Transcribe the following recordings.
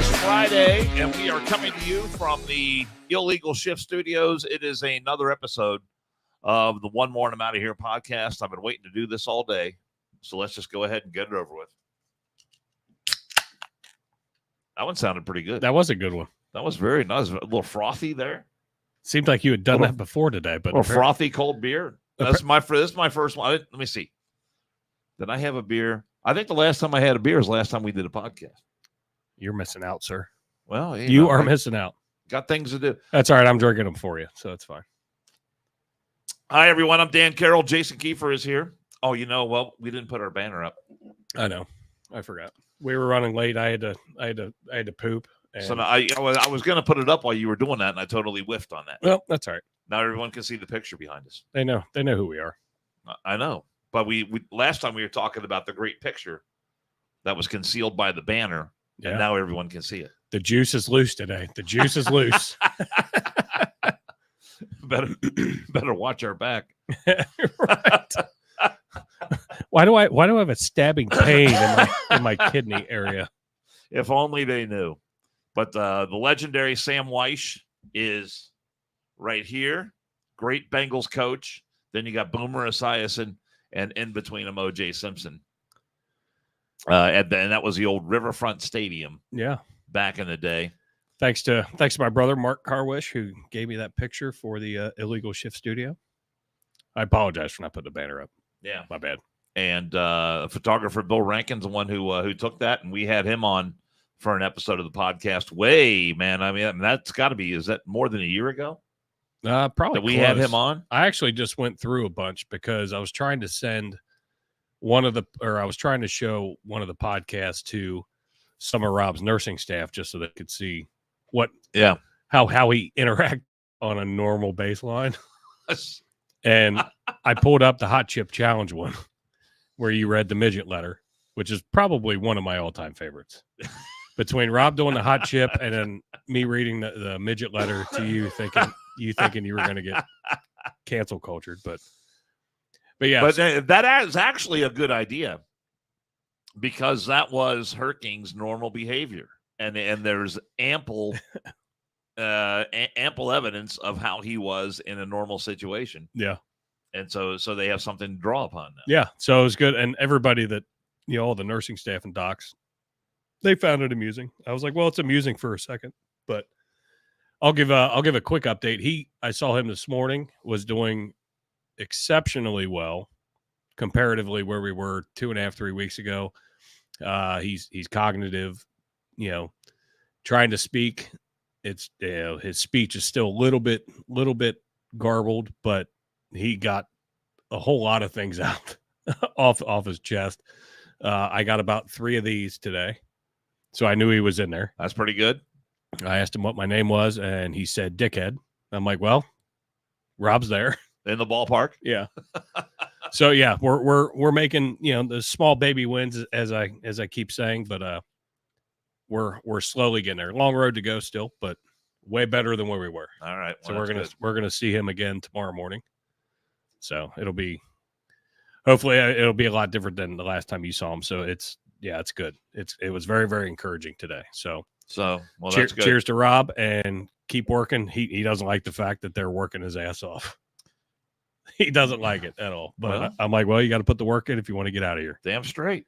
is Friday, and we are coming to you from the Illegal Shift Studios. It is another episode of the One More and I'm Out of Here podcast. I've been waiting to do this all day, so let's just go ahead and get it over with. That one sounded pretty good. That was a good one. That was very nice. A little frothy there. Seemed like you had done that before today, but a little frothy cold beer. This is my first one. Let me see. Did I have a beer? I think the last time I had a beer is the last time we did a podcast. You're missing out, sir. Well, you are missing out. Got things to do. That's all right. I'm drinking them for you, so that's fine. Hi, everyone. I'm Dan Carroll. Jason Kiefer is here. Oh, well, we didn't put our banner up. I know. I forgot. We were running late. I had to poop. And... So now I was going to put it up while you were doing that, and I totally whiffed on that. Well, that's all right. Now everyone can see the picture behind us. They know who we are. I know. But we last time we were talking about the great picture that was concealed by the banner, and now everyone can see it. The juice is loose today. The juice is loose. better watch our back. Right. Why do I have a stabbing pain in my kidney area? If only they knew. But the legendary Sam Weish is right here. Great Bengals coach. Then you got Boomer Esiason, and in between them, O.J. Simpson. And that was the old Riverfront Stadium. Yeah. Back in the day. Thanks to my brother, Mark Carwish, who gave me that picture for the Illegal Shift Studio. I apologize for not putting the banner up. Yeah. My bad. And photographer Bill Rankin's the one who took that, and we had him on for an episode of the podcast. I mean, that's got to be, is that more than a year ago? Probably that we had him on. I actually just went through a bunch because I was trying to send I was trying to show one of the podcasts to some of Rob's nursing staff just so they could see how he interact on a normal baseline. And I pulled up the Hot Chip Challenge one where you read the midget letter, which is probably one of my all-time favorites. Between Rob doing the hot chip and then me reading the midget letter to you thinking you were going to get cancel cultured, but yeah. But that is actually a good idea because that was Herking's normal behavior, and there's ample evidence of how he was in a normal situation. Yeah, and so they have something to draw upon now. Yeah, so it was good, and everybody that all the nursing staff and docs, they found it amusing. I was like, well, it's amusing for a second, but I'll give a quick update. I saw him this morning, was doing exceptionally well comparatively where we were 2.5, 3 weeks ago. He's cognitive, trying to speak. It's his speech is still a little bit garbled, but he got a whole lot of things out off his chest. I got about 3 of these today. So I knew he was in there. That's pretty good. I asked him what my name was, and he said dickhead. I'm like, well, Rob's there. In the ballpark? Yeah. So yeah, we're making, the small baby wins as I keep saying, but we're slowly getting there. Long road to go still, but way better than where we were. All right. Well, so we're gonna see him again tomorrow morning. So hopefully it'll be a lot different than the last time you saw him. So it's good. It was very, very encouraging today. So that's good. Cheers to Rob, and keep working. He doesn't like the fact that they're working his ass off. He doesn't like it at all. But I'm like, well, you got to put the work in if you want to get out of here. Damn straight.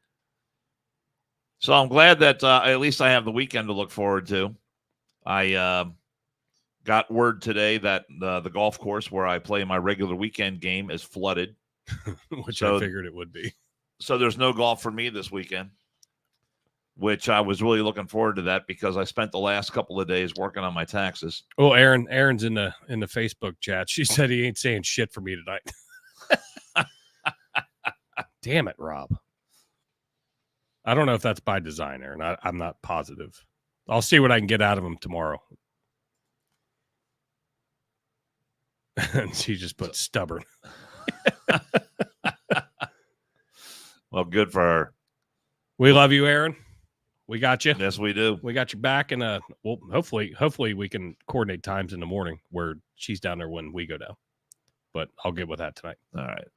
So I'm glad that at least I have the weekend to look forward to. I got word today that the golf course where I play my regular weekend game is flooded. Which I figured it would be. So there's no golf for me this weekend, which I was really looking forward to that because I spent the last couple of days working on my taxes. Oh, Erin's in the Facebook chat. She said he ain't saying shit for me tonight. Damn it, Rob. I don't know if that's by design, Erin. I'm not positive. I'll see what I can get out of him tomorrow. And she just put stubborn. Well, good for her. We love you, Erin. We got you. Yes, we do. We got you back, and well, hopefully we can coordinate times in the morning where she's down there when we go down. But I'll get with that tonight. All right.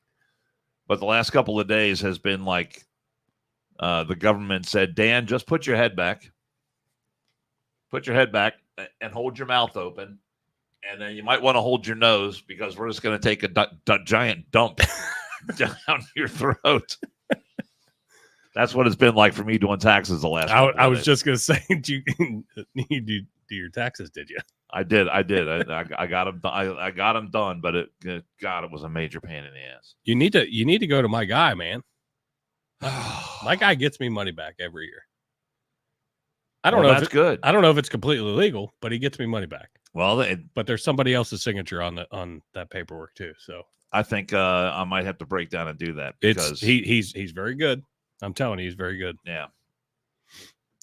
But the last couple of days has been like the government said, Dan, just put your head back. put your head back and hold your mouth open. And then you might want to hold your nose because we're just going to take a giant dump down your throat. That's what it's been like for me doing taxes the last. I was just going to say, you do your taxes? Did you? I did. I got them. I got them done, but it was a major pain in the ass. You need to go to my guy, man. My guy gets me money back every year. I don't know. That's good. I don't know if it's completely legal, but he gets me money back. Well, but there's somebody else's signature on that paperwork too. So I think I might have to break down and do that because he's very good. I'm telling you, he's very good. Yeah.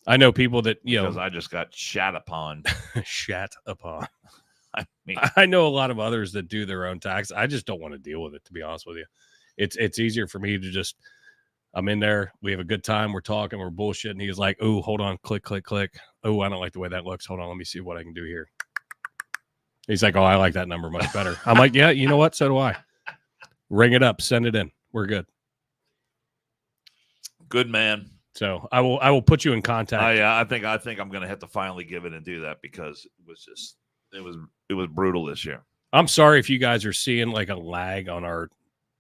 I know people that because I just got shat upon. Shat upon. I mean, I know a lot of others that do their own tax. I just don't want to deal with it, to be honest with you. It's easier for me to just. I'm in there. We have a good time. We're talking. We're bullshitting. He's like, "Oh, hold on. Click, click, click. Oh, I don't like the way that looks. Hold on. Let me see what I can do here." He's like, "Oh, I like that number much better." I'm like, "Yeah, you know what? So do I." Ring it up. Send it in. We're good. Good man. So I will put you in contact. I think I'm going to have to finally give it and do that because it was brutal this year. I'm sorry if you guys are seeing like a lag on our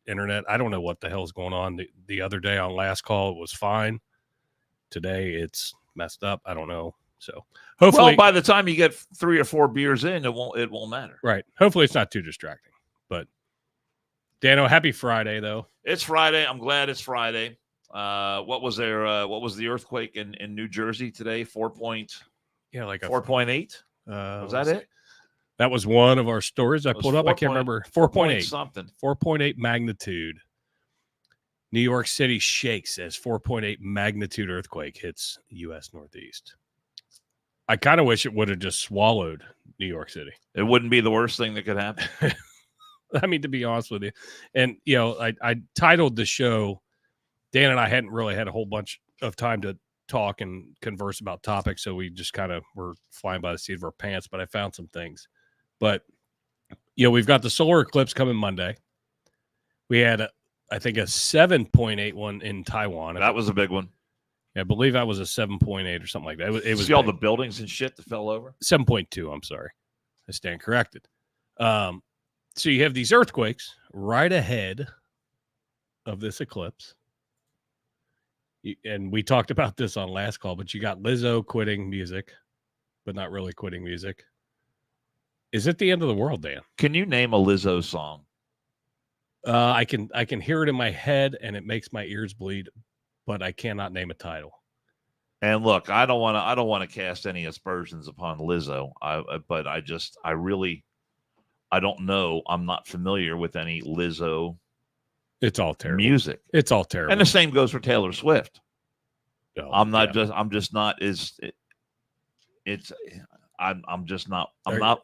internet. I don't know what the hell's going on. The other day on last call it was fine. Today it's messed up. I don't know. So hopefully by the time you get 3 or 4 beers in, it won't matter. Right. Hopefully it's not too distracting. But Dano, happy Friday though. It's Friday. I'm glad it's Friday. What was the earthquake in New Jersey today? 4.8. Was that it? That was one of our stories I pulled up. I can't remember. 4.8 something. 4.8 magnitude. New York City shakes as 4.8 magnitude earthquake hits U.S. Northeast. I kind of wish it would have just swallowed New York City. It wouldn't be the worst thing that could happen. I mean, to be honest with you. And, I titled the show, Dan and I hadn't really had a whole bunch of time to talk and converse about topics, so we just kind of were flying by the seat of our pants, but I found some things. But, we've got the solar eclipse coming Monday. We had, I think, a 7.8 one in Taiwan. That was a big one. Yeah, I believe that was a 7.8 or something like that. It was see all the buildings and shit that fell over? 7.2, I'm sorry. I stand corrected. So you have these earthquakes right ahead of this eclipse. And we talked about this on last call, but you got Lizzo quitting music, but not really quitting music. Is it the end of the world, Dan? Can you name a Lizzo song? I can hear it in my head, and it makes my ears bleed, but I cannot name a title. And look, I don't want to cast any aspersions upon Lizzo. But I don't know. I'm not familiar with any Lizzo. It's all terrible music. It's all terrible, and the same goes for Taylor Swift. No, I'm not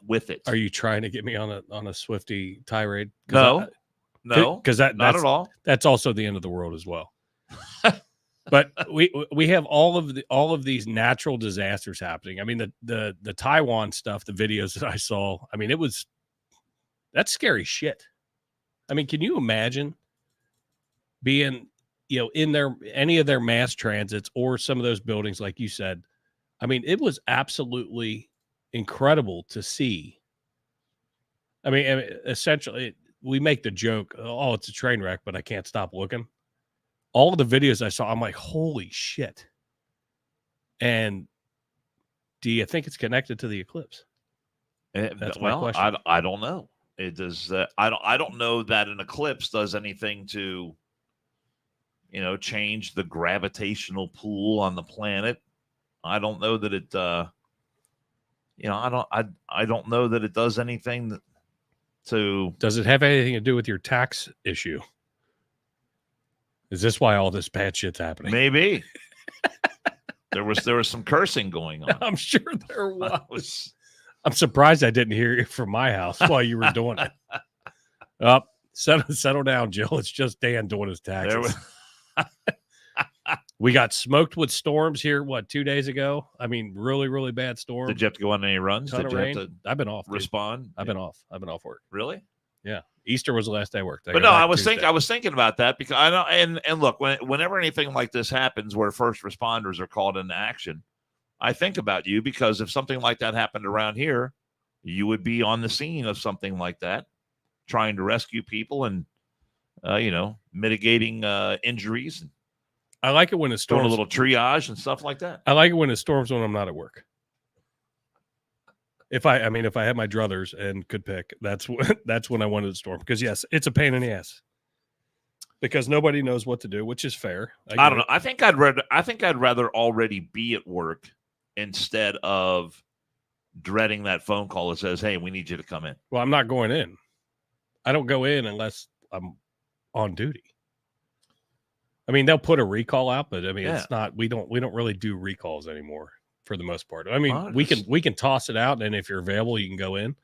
with it. Are you trying to get me on a Swiftie tirade? No, because that's not at all. That's also the end of the world as well. But we have all of these natural disasters happening. I mean, the Taiwan stuff, the videos that I saw. I mean, that's scary shit. I mean, can you imagine being, in any of their mass transits or some of those buildings, like you said? I mean, it was absolutely incredible to see. I mean, essentially, we make the joke, "Oh, it's a train wreck," but I can't stop looking. All of the videos I saw, I'm like, "Holy shit!" And do you think it's connected to the eclipse? That's my question. I don't know. It does. I don't know that an eclipse does anything to, change the gravitational pull on the planet. I don't know that it. I don't know that it does anything to. Does it have anything to do with your tax issue? Is this why all this bad shit's happening? Maybe. there was some cursing going on. I'm sure there was. I'm surprised I didn't hear it from my house while you were doing it. Settle down, Jill. It's just Dan doing his taxes. We got smoked with storms here, 2 days ago? I mean, really, really bad storm. Did you have to go on any runs? Did you have to I've been off. Respond? I've been off work. Really? Yeah. Easter was the last day I worked. But no, I was thinking about that because I know, and look, whenever anything like this happens where first responders are called into action, I think about you because if something like that happened around here, you would be on the scene of something like that, trying to rescue people and, mitigating injuries and I like it when it doing storms. a little triage and stuff like that. I like it when it storms when I'm not at work. If I had my druthers and could pick, that's when I wanted to storm. Because yes, it's a pain in the ass. Because nobody knows what to do, which is fair. I don't know. I think I'd rather already be at work instead of dreading that phone call that says, "Hey, we need you to come in." Well, I'm not going in. I don't go in unless I'm on duty. I mean, they'll put a recall out, but it's not. We don't really do recalls anymore for the most part. I mean, we can toss it out, and if you're available, you can go in.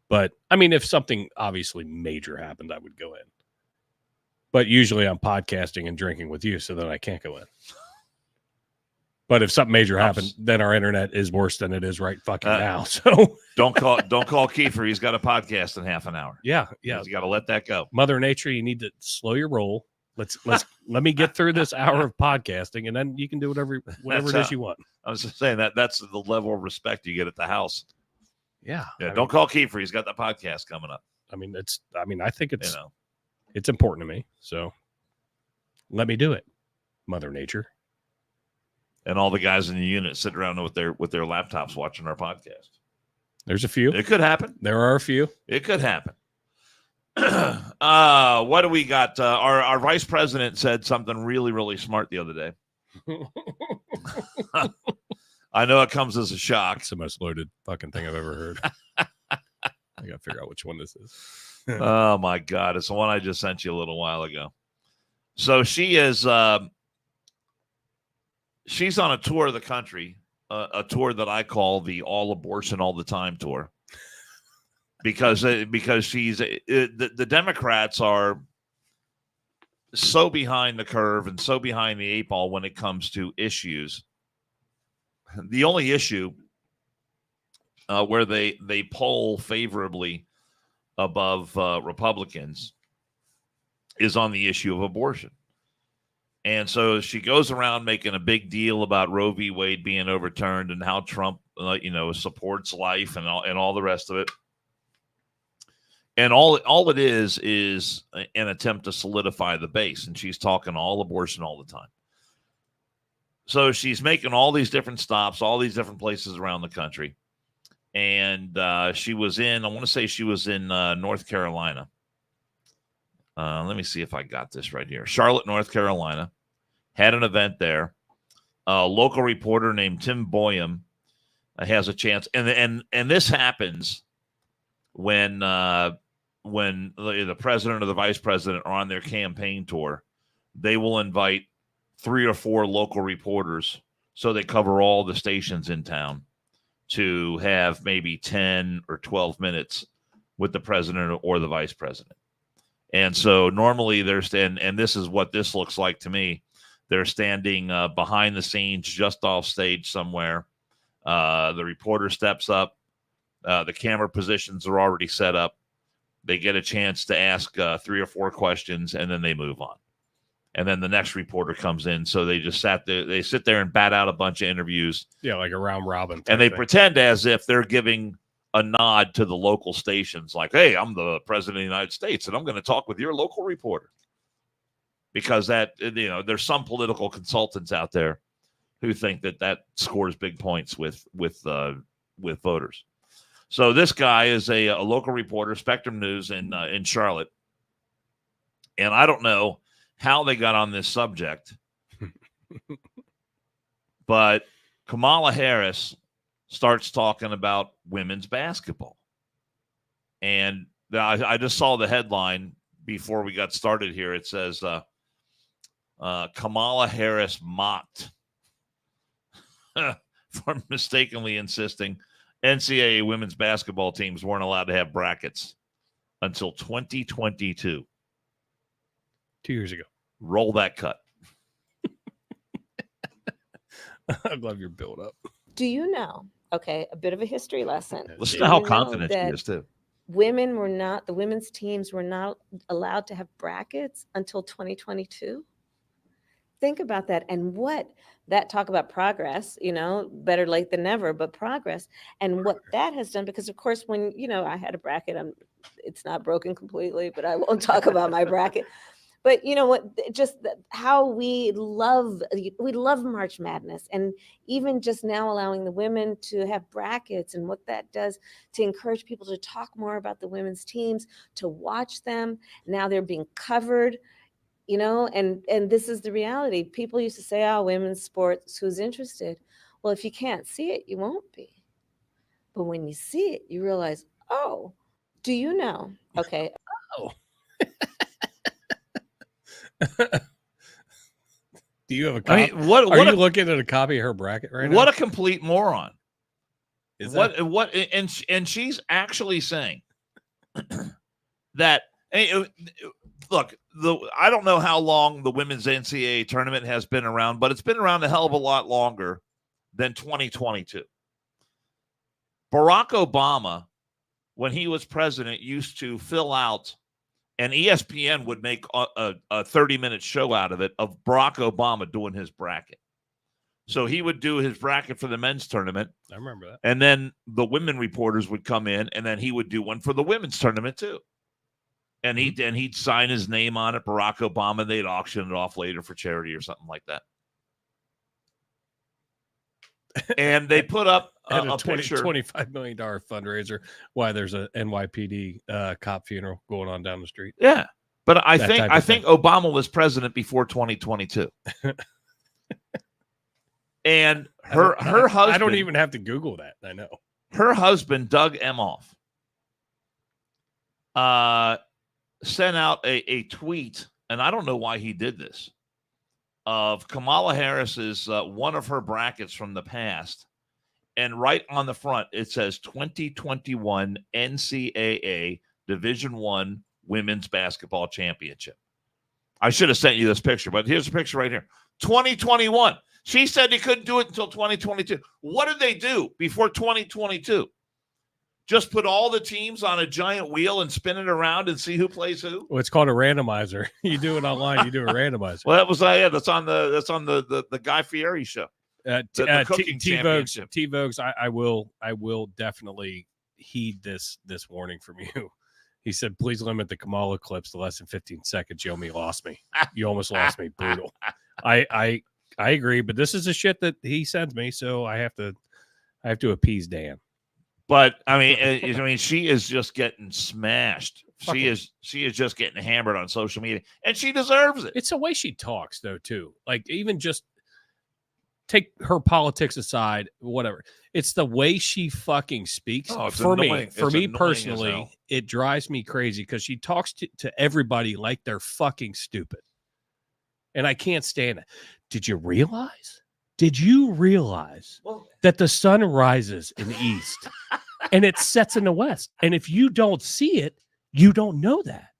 But I mean, if something obviously major happened, I would go in. But usually, I'm podcasting and drinking with you, so that I can't go in. But if something major happened, then our internet is worse than it is right fucking now. So don't call Kiefer. He's got a podcast in half an hour. Yeah. You got to let that go. Mother Nature, you need to slow your roll. Let me get through this hour of podcasting, and then you can do whatever it is you want. I was just saying that's the level of respect you get at the house. Yeah. Don't call Kiefer. He's got the podcast coming up. I think it's important to me. So let me do it, Mother Nature. And all the guys in the unit sit around with their laptops watching our podcast. There's a few. It could happen. There are a few. It could happen. What do we got? Our vice president said something really, really smart the other day. I know it comes as a shock. It's the most loaded fucking thing I've ever heard. I got to figure out which one this is. Oh, my God. It's the one I just sent you a little while ago. So she is she's on a tour of the country, a tour that I call the all abortion all the time tour. Because she's the Democrats are so behind the curve and so behind the eight ball when it comes to issues. The only issue where they poll favorably above Republicans is on the issue of abortion. And so she goes around making a big deal about Roe v. Wade being overturned and how Trump, supports life and all the rest of it. And all it is an attempt to solidify the base. And she's talking all abortion all the time. So she's making all these different stops, all these different places around the country. And she was in North Carolina. Let me see if I got this right here. Charlotte, North Carolina. Had an event there. A local reporter named Tim Boyum has a chance. And this happens when the president or the vice president are on their campaign tour. They will invite 3 or 4 local reporters, so they cover all the stations in town, to have maybe 10 or 12 minutes with the president or the vice president. And so normally and this is what this looks like to me. They're standing behind the scenes, just off stage somewhere. The reporter steps up. The camera positions are already set up. They get a chance to ask 3 or 4 questions, and then they move on. And then the next reporter comes in. So they just they sit there and bat out a bunch of interviews. Yeah, like a round robin. And they pretend as if they're giving a nod to the local stations, like, "Hey, I'm the president of the United States, and I'm going to talk with your local reporter." Because there's some political consultants out there who think that scores big points with voters. So this guy is a local reporter, Spectrum News in Charlotte. And I don't know how they got on this subject, but Kamala Harris starts talking about women's basketball. And I just saw the headline before we got started here. It says, Kamala Harris mocked for mistakenly insisting NCAA women's basketball teams weren't allowed to have brackets until 2022. 2 years ago. Roll that cut. I love your build up. Do you know? Okay, a bit of a history lesson. Listen to how confident she is too. The women's teams were not allowed to have brackets until 2022. Think about that. And what that talk about progress, better late than never, but progress. And what that has done, because of course, when, I had a bracket, it's not broken completely, but I won't talk about my bracket. But you know what? Just how we love March Madness, and even just now allowing the women to have brackets, and what that does to encourage people to talk more about the women's teams, to watch them. Now they're being covered, and this is the reality. People used to say, "Oh, women's sports, who's interested?" Well, if you can't see it, you won't be. But when you see it, you realize, oh, do you know? Okay. Oh. Do you have a copy? Are you looking at a copy of her bracket right now? What a complete moron. Is what and she's actually saying that, look, I don't know how long the women's NCAA tournament has been around, but it's been around a hell of a lot longer than 2022. Barack Obama, when he was president, used to fill out, and ESPN would make a 30-minute show out of it, of Barack Obama doing his bracket. So he would do his bracket for the men's tournament. I remember that. And then the women reporters would come in, and then he would do one for the women's tournament too. And he'd sign his name on it, Barack Obama. They'd auction it off later for charity or something like that. And they put up a picture, $25 million fundraiser. Why there's a NYPD cop funeral going on down the street. Yeah, but I think Obama was president before 2022. And her husband. I don't even have to Google that. I know her husband, Doug Emhoff, sent out a tweet, and I don't know why he did this, of Kamala Harris's one of her brackets from the past, and right on the front it says 2021 NCAA Division I Women's Basketball Championship. I should have sent you this picture, but here's the picture right here. 2021. She said they couldn't do it until 2022. What did they do before 2022? Just put all the teams on a giant wheel and spin it around and see who plays who? Well, it's called a randomizer. You do it online. You do a randomizer. Well, that was that's on the Guy Fieri show. The cooking championship. T-Vogues, I will definitely heed this warning from you. He said, please limit the Kamala clips to less than 15 seconds. You almost lost me. You almost lost me. Brutal. I agree, but this is the shit that he sends me, so I have to appease Dan. But I mean, she is just getting smashed. She is just getting hammered on social media, and she deserves it. It's the way she talks, though, too. Like, even just take her politics aside, whatever. It's the way she fucking speaks. Oh, for me personally, it drives me crazy because she talks to everybody like they're fucking stupid, and I can't stand it. Did you realize that the sun rises in the east and it sets in the west? And if you don't see it, you don't know that.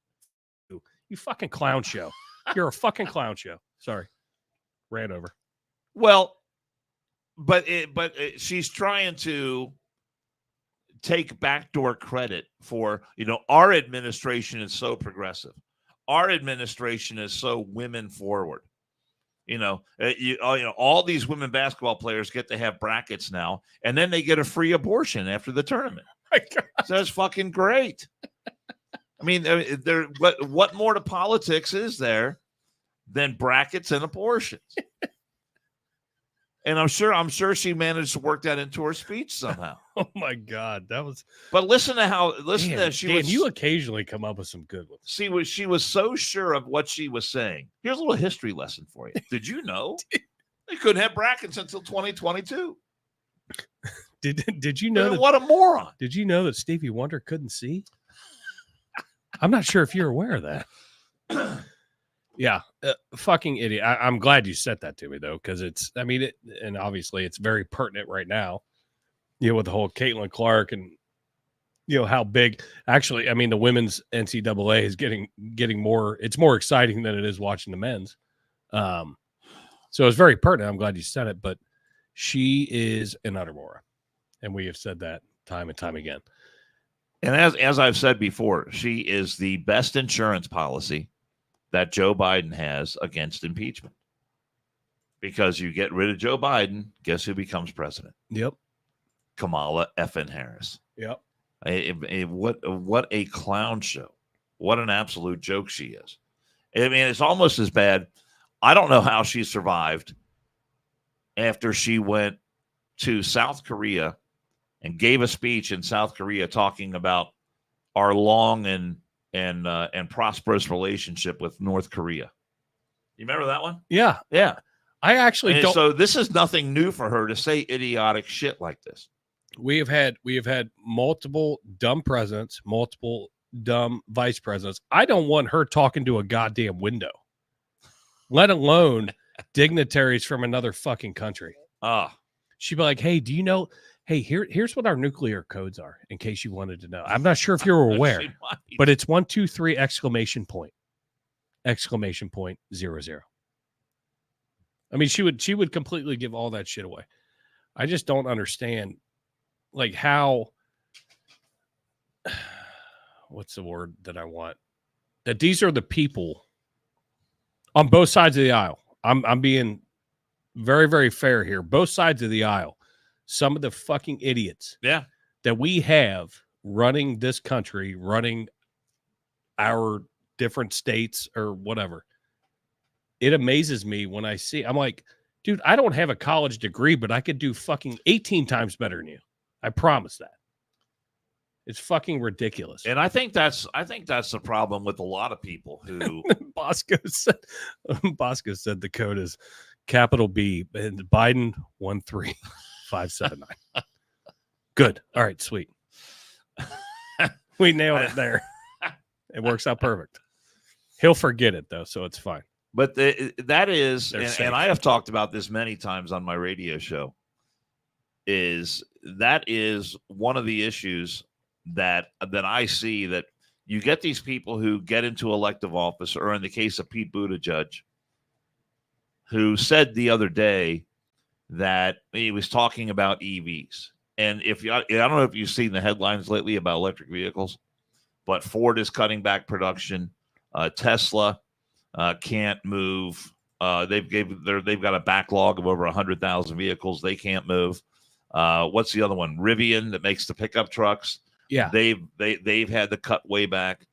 You fucking clown show. You're a fucking clown show. Sorry. Ran over. Well, but she's trying to take backdoor credit for, our administration is so progressive. Our administration is so women forward. All these women basketball players get to have brackets now, and then they get a free abortion after the tournament. So that's fucking great. I mean, what more to politics is there than brackets and abortions? And I'm sure she managed to work that into her speech somehow. Oh my God, that was. But listen to she was. You occasionally come up with some good ones. She was so sure of what she was saying. Here's a little history lesson for you. Did you know they couldn't have brackets until 2022? Did you know that? What a moron! Did you know that Stevie Wonder couldn't see? I'm not sure if you're aware of that. Yeah, fucking idiot. I'm glad you said that to me, though, because and obviously it's very pertinent right now, with the whole Caitlin Clark and, how big. Actually, the women's NCAA is getting more, it's more exciting than it is watching the men's. So it's very pertinent. I'm glad you said it, but she is an utter moron. And we have said that time and time again. And as I've said before, she is the best insurance policy that Joe Biden has against impeachment. because you get rid of Joe Biden, guess who becomes president? Yep. Kamala effing Harris. Yep. What a clown show. What an absolute joke she is. I mean, it's almost as bad. I don't know how she survived after she went to South Korea and gave a speech in South Korea talking about our long and prosperous relationship with North Korea. You remember that one? Yeah. Yeah. I actually don't. So this is nothing new for her to say idiotic shit like this. We have had multiple dumb presidents, multiple dumb vice presidents. I don't want her talking to a goddamn window, let alone dignitaries from another fucking country. She'd be like, "Hey, do you know? Hey, here's what our nuclear codes are, in case you wanted to know. I'm not sure if you're aware, but it's 1, 2, 3 exclamation point 00. I mean, she would completely give all that shit away. I just don't understand, like, how. What's the word that I want? That these are the people on both sides of the aisle. I'm being very, very fair here. Both sides of the aisle. Some of the fucking idiots that we have running this country, running our different states or whatever. It amazes me when I see, I'm like, dude, I don't have a college degree, but I could do fucking 18 times better than you. I promise that. It's fucking ridiculous. And I think that's the problem with a lot of people who Bosco said the code is capital B and Biden 13579. Good. All right, sweet. We nailed it there. It works out perfect. He'll forget it though, so it's fine. But that is, and I have talked about this many times on my radio show, is one of the issues that I see, that you get these people who get into elective office, or in the case of Pete Buttigieg, who said the other day that he was talking about EVs. And I don't know if you've seen the headlines lately about electric vehicles, but Ford is cutting back production. Tesla can't move. They've got a backlog of over 100,000 vehicles. They can't move. What's the other one? Rivian, that makes the pickup trucks. Yeah, they've had to cut way back.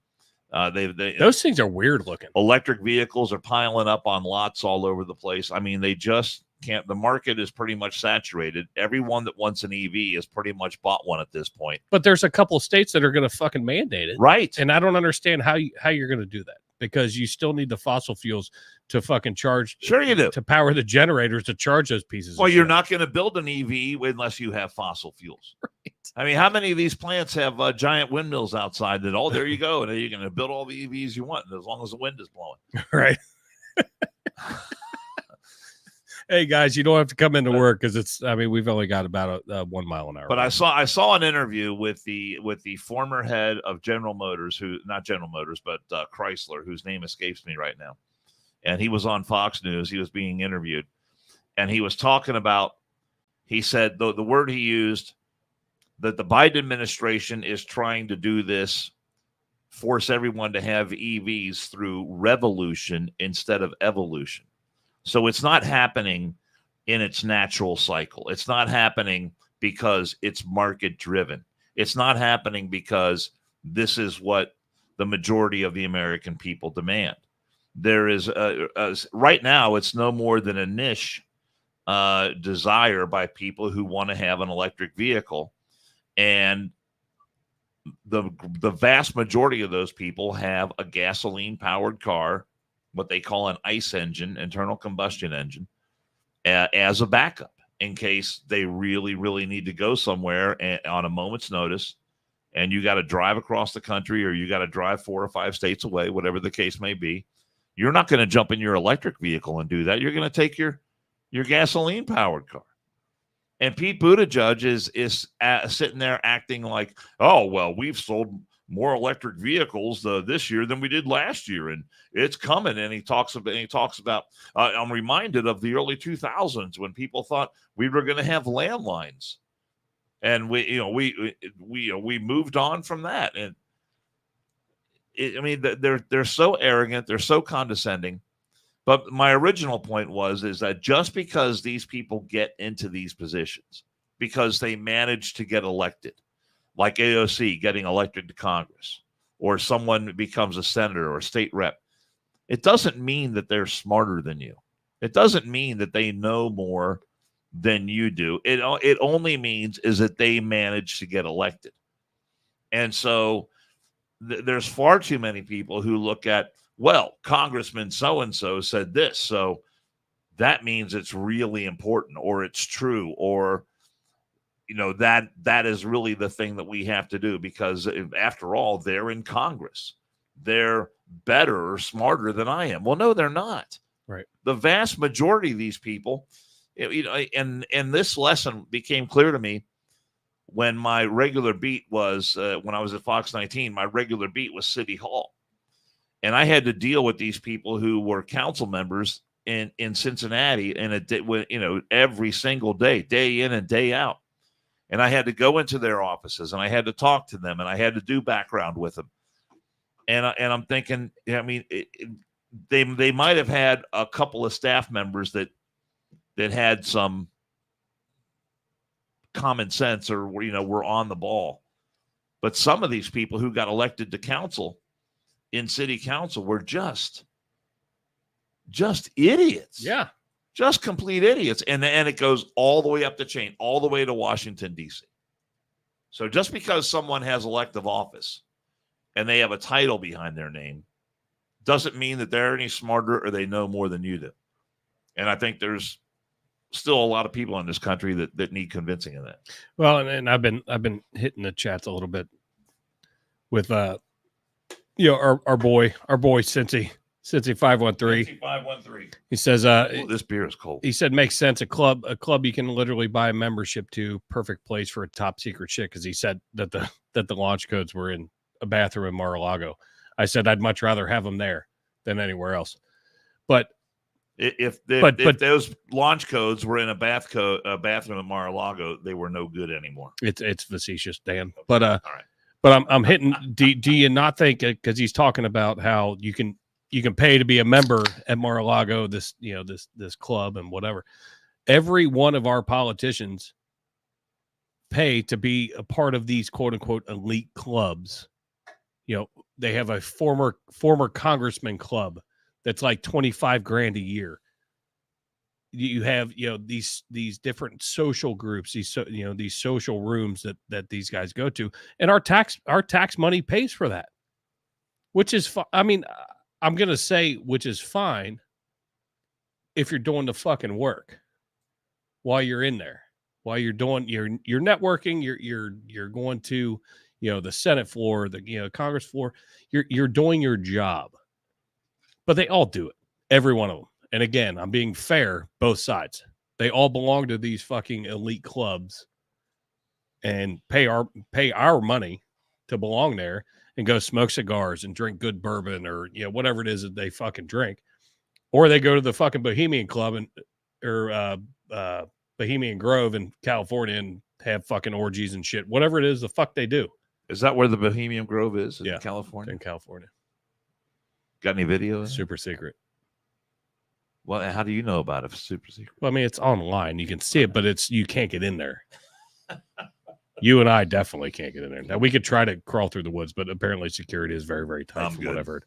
Those things are weird looking. Electric vehicles are piling up on lots all over the place. I mean, they just can't. The market is pretty much saturated. Everyone that wants an EV has pretty much bought one at this point. But there's a couple of states that are going to fucking mandate it, right? And I don't understand how you're going to do that, because you still need the fossil fuels to fucking charge. Sure, you do, to power the generators to charge those pieces. Well, you're not going to build an EV unless you have fossil fuels. Right. I mean, how many of these plants have giant windmills outside that, oh, there you go, and you're going to build all the EVs you want as long as the wind is blowing. Right. Hey guys, you don't have to come into work because we've only got about 1 mile an hour. But right? I saw an interview with the former head of General Motors, not General Motors, but Chrysler, whose name escapes me right now. And he was on Fox News. He was being interviewed, and he was talking about, he said the word he used, that the Biden administration is trying to do this, force everyone to have EVs through revolution instead of evolution. So it's not happening in its natural cycle. It's not happening because it's market driven. It's not happening because this is what the majority of the American people demand. There is right now, it's no more than a niche desire by people who want to have an electric vehicle. And the vast majority of those people have a gasoline powered car, what they call an ICE engine, internal combustion engine, as a backup in case they really, really need to go somewhere on a moment's notice, and you got to drive across the country, or you got to drive 4 or 5 states away, whatever the case may be. You're not going to jump in your electric vehicle and do that. You're going to take your gasoline powered car. And Pete Buttigieg is sitting there acting like, oh, well, we've sold more electric vehicles this year than we did last year, and it's coming. And he talks about I'm reminded of the early 2000s when people thought we were going to have landlines, and we moved on from that. And they're so arrogant, they're so condescending. But my original point is that just because these people get into these positions, because they manage to get elected, like AOC getting elected to Congress, or someone becomes a senator or a state rep, it doesn't mean that they're smarter than you. It doesn't mean that they know more than you do. It only means is that they manage to get elected. And so there's far too many people who look at, well, Congressman so-and-so said this, so that means it's really important, or it's true, or, that is really the thing that we have to do, because after all, they're in Congress. They're better or smarter than I am. Well, no, they're not. Right. The vast majority of these people, and this lesson became clear to me when my regular beat was, when I was at Fox 19, my regular beat was City Hall. And I had to deal with these people who were council members in Cincinnati, and every single day in and day out. And I had to go into their offices, and I had to talk to them, and I had to do background with them. And I'm thinking, they might have had a couple of staff members that had some common sense, or were on the ball. But some of these people who got elected to council, in city council, were just idiots. Yeah. Just complete idiots. And it goes all the way up the chain, all the way to Washington, D.C. So just because someone has elective office and they have a title behind their name doesn't mean that they're any smarter or they know more than you do. And I think there's still a lot of people in this country that need convincing of that. Well, and I've been hitting the chats a little bit with our boy Cincy 513. 513. He says This beer is cold. He said makes sense. A club you can literally buy a membership to. Perfect place for a top secret shit, because he said that the launch codes were in a bathroom in Mar-a-Lago. I said I'd much rather have them there than anywhere else. But if those launch codes were in a bathroom in Mar-a-Lago, they were no good anymore. It's facetious, Dan. But all right. But I'm hitting. Do you not think, because he's talking about how you can pay to be a member at Mar-a-Lago, this club and whatever. Every one of our politicians pay to be a part of these quote unquote elite clubs. They have a former congressman club that's like $25,000 a year. You have, these different social groups, these social rooms that these guys go to, and our tax money pays for that, which is, I mean, I'm going to say, which is fine if you're doing the fucking work while you're in there, while you're doing your networking, you're going to, the Senate floor, the, Congress floor, you're doing your job. But they all do it, every one of them. And again, I'm being fair, both sides. They all belong to these fucking elite clubs and pay our money to belong there and go smoke cigars and drink good bourbon, or whatever it is that they fucking drink. Or they go to the fucking Bohemian Club or Bohemian Grove in California and have fucking orgies and shit. Whatever it is, the fuck they do. Is that where the Bohemian Grove is? Yeah, California? In California. Got any video? Super secret. Well, how do you know about it if it's super secret? Well, I mean, it's online. You can see it, but you can't get in there. You and I definitely can't get in there. Now, we could try to crawl through the woods, but apparently security is very, very tight from what I've heard.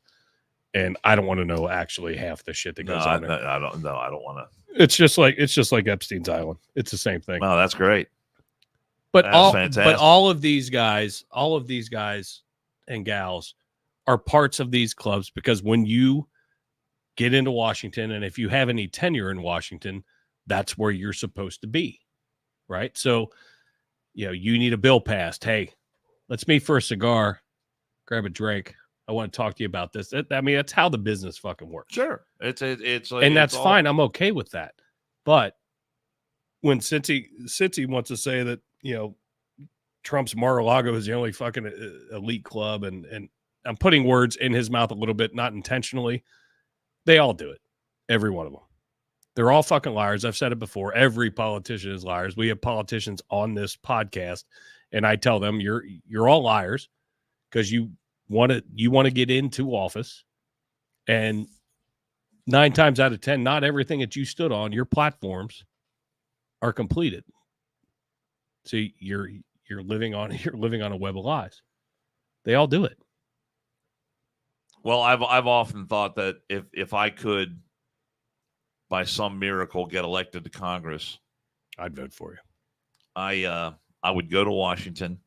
And I don't want to know actually half the shit that goes on there. I don't know. I don't want to. It's just like Epstein's Island. It's the same thing. Oh, that's great. But all of these guys and gals are parts of these clubs, because when you get into Washington, and if you have any tenure in Washington, that's where you're supposed to be, right? So, you need a bill passed. Hey, let's meet for a cigar, grab a drink. I want to talk to you about this. That's how the business fucking works. Sure, it's like, and that's fine. I'm okay with that. But when Cincy wants to say that Trump's Mar-a-Lago is the only fucking elite club, and I'm putting words in his mouth a little bit, not intentionally. They all do it. Every one of them. They're all fucking liars. I've said it before. Every politician is liars. We have politicians on this podcast, and I tell them you're all liars because you want to get into office, and 9 times out of 10, not everything that you stood on, your platforms are completed. So you're living on a web of lies. They all do it. Well, I've often thought that if I could, by some miracle, get elected to Congress, I'd vote for you. I would go to Washington,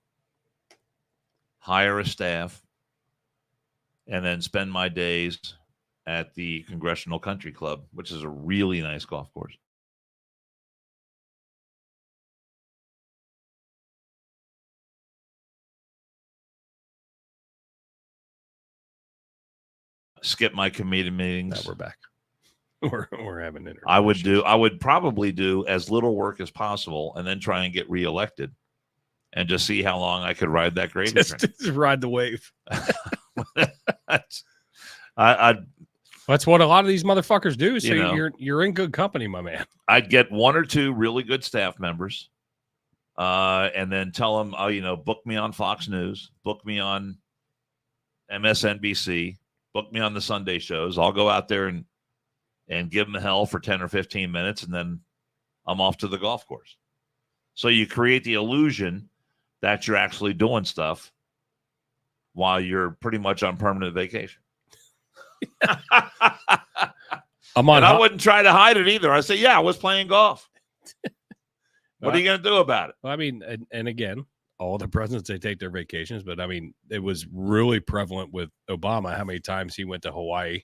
hire a staff, and then spend my days at the Congressional Country Club, which is a really nice golf course. Skip my committee meetings. Now we're back. We're having an I would probably do as little work as possible and then try and get reelected and just see how long I could ride that gravy train. Just ride the wave. That's what a lot of these motherfuckers do. So You know. you're in good company, my man. I'd get 1 or 2 really good staff members, and then tell them, book me on Fox News, book me on MSNBC, book me on the Sunday shows. I'll go out there and give them hell for 10 or 15 minutes, and then I'm off to the golf course. So you create the illusion that you're actually doing stuff while you're pretty much on permanent vacation. I wouldn't try to hide it either. I say, yeah, I was playing golf. What are you going to do about it? I mean, and again, all the presidents, they take their vacations, but I mean, it was really prevalent with Obama, how many times he went to Hawaii.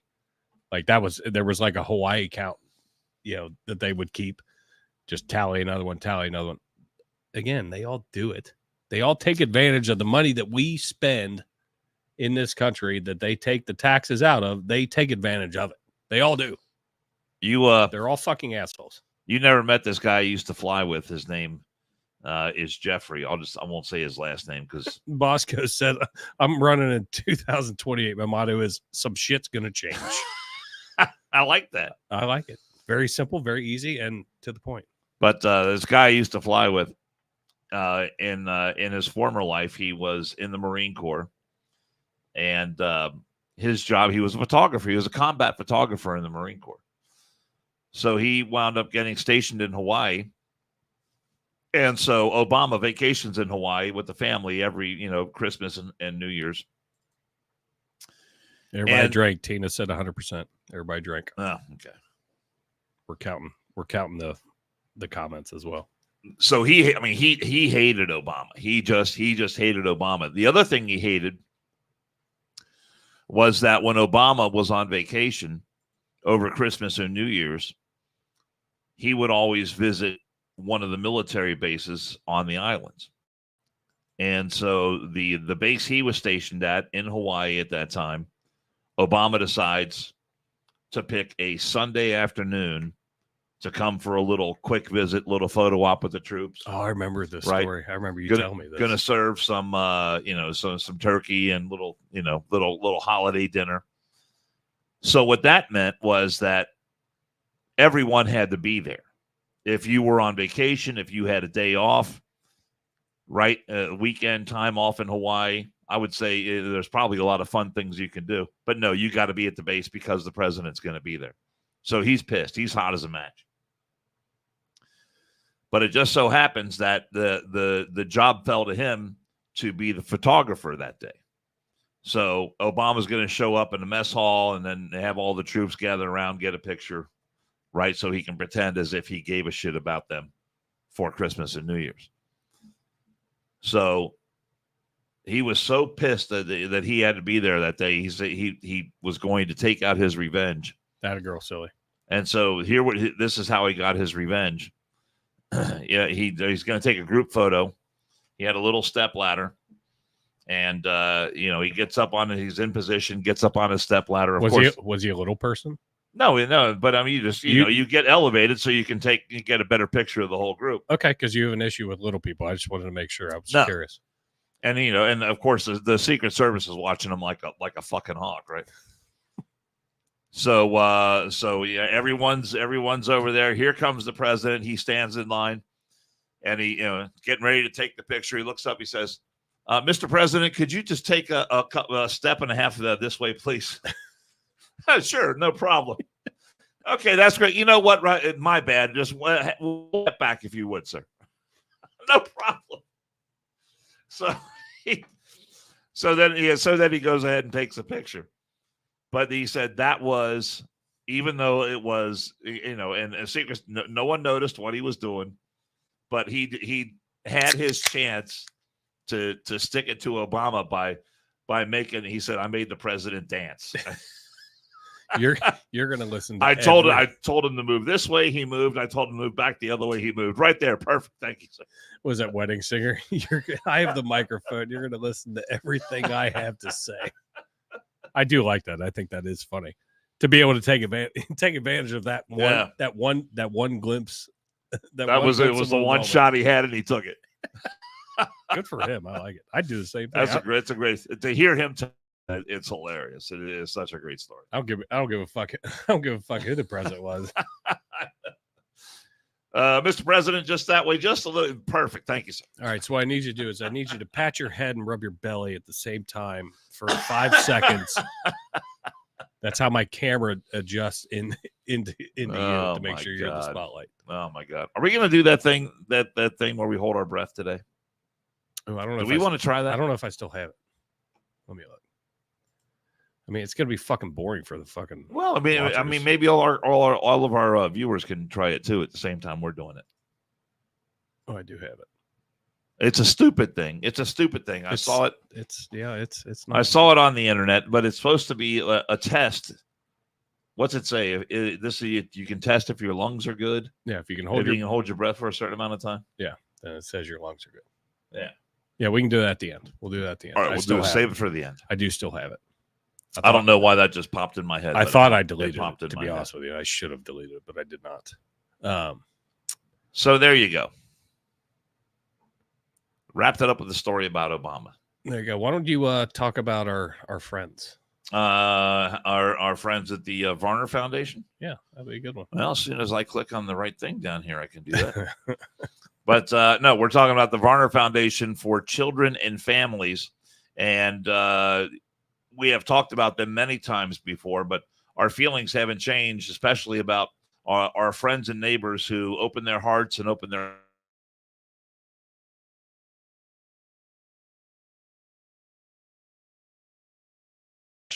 Like there was like a Hawaii count, that they would keep, just tally another one. Again, they all do it. They all take advantage of the money that we spend in this country that they take the taxes out of. They take advantage of it. They all do. They're all fucking assholes. You never met this guy I used to fly with. His name is Jeffrey. I won't say his last name because Bosco said, I'm running in 2028. My motto is some shit's going to change. I like that. I like it. Very simple, very easy, and to the point. But this guy I used to fly with in his former life, he was in the Marine Corps. And his job, he was a photographer. He was a combat photographer in the Marine Corps. So he wound up getting stationed in Hawaii. And so Obama vacations in Hawaii with the family every, Christmas and New Year's. Everybody drank. Tina said 100%. Everybody drank. Oh, okay. We're counting the comments as well. So he hated Obama. He just hated Obama. The other thing he hated was that when Obama was on vacation over Christmas or New Year's, he would always visit one of the military bases on the islands. And so the base he was stationed at in Hawaii at that time, Obama decides to pick a Sunday afternoon to come for a little quick visit, little photo op with the troops. Oh, I remember this Right. story. I remember you telling me this. Going to serve some, some turkey and little holiday dinner. So what that meant was that everyone had to be there. If you were on vacation, if you had a day off, right, weekend time off in Hawaii, I would say there's probably a lot of fun things you can do. But no, you got to be at the base because the president's going to be there. So he's pissed. He's hot as a match. But it just so happens that the job fell to him to be the photographer that day. So Obama's going to show up in the mess hall and then have all the troops gather around, get a picture, right? So he can pretend as if he gave a shit about them for Christmas and New Year's. So he was so pissed that he had to be there that day. He said he was going to take out his revenge. That a girl silly. And so this is how he got his revenge. Yeah, he's going to take a group photo. He had a little step ladder, and he gets up on it. He's in position, gets up on his step ladder. Was he a little person? No, but I mean, you get elevated so you can get a better picture of the whole group. Okay, because you have an issue with little people. I just wanted to make sure. I was curious. And and of course the Secret Service is watching him like a fucking hawk, right? So yeah, everyone's over there. Here comes the president. He stands in line, and he getting ready to take the picture. He looks up. He says, "Mr. President, could you just take a step and a half of that this way, please?" Sure, no problem. Okay, that's great. You know what? Right, my bad. Just step back if you would, sir. No problem. So, so then he goes ahead and takes a picture. But he said that was, even though it was, and a secret, no one noticed what he was doing, but he had his chance to stick it to Obama by making. He said, "I made the president dance." You're gonna listen to I told him to move this way, he moved. I told him to move back the other way, he moved. Right there. Perfect. Thank you, sir. Was that Wedding Singer? I have the microphone. You're gonna listen to everything I have to say. I do like that. I think that is funny to be able to take advantage of that one, Yeah. that one glimpse. It was the one moment. shot he had, and he took it. Good for him. I like it. I do the same thing. It's a great to hear him. It's hilarious. It is such a great story. I don't give a fuck. I don't give a fuck who the president was. Mr. President, just that way, just a little perfect. Thank you, sir. All right. So what I need you to do is I need you to pat your head and rub your belly at the same time for 5 seconds. That's how my camera adjusts into you to make sure you're in the spotlight. Oh my God. Are we gonna do that thing where we hold our breath today? Oh, I don't know. Do we want to try that? I don't know if I still have it. Let me look. I mean, it's gonna be fucking boring for the fucking. Well, watchers. I mean, maybe all of our viewers can try it too at the same time we're doing it. Oh, I do have it. It's a stupid thing. I saw it. It's not. I saw it on the internet, but it's supposed to be a test. What's it say? You can test if your lungs are good. Yeah, if you can Maybe you can hold your breath for a certain amount of time. Yeah, then it says your lungs are good. Yeah. Yeah, we can do that at the end. We'll do that at the end. All right, save it for the end. I do still have it. I don't know why that just popped in my head. I thought I deleted it, to be head. honest with you. I should have deleted it, but I did not. So there you go. Wrapped it up with the story about Obama. There you go. Why don't you talk about our friends? Our friends at the Varner Foundation. Yeah, that'd be a good one. Well, as soon as I click on the right thing down here, I can do that. But no, we're talking about the Varner Foundation for Children and Families. And we have talked about them many times before, but our feelings haven't changed, especially about our friends and neighbors who open their hearts and open their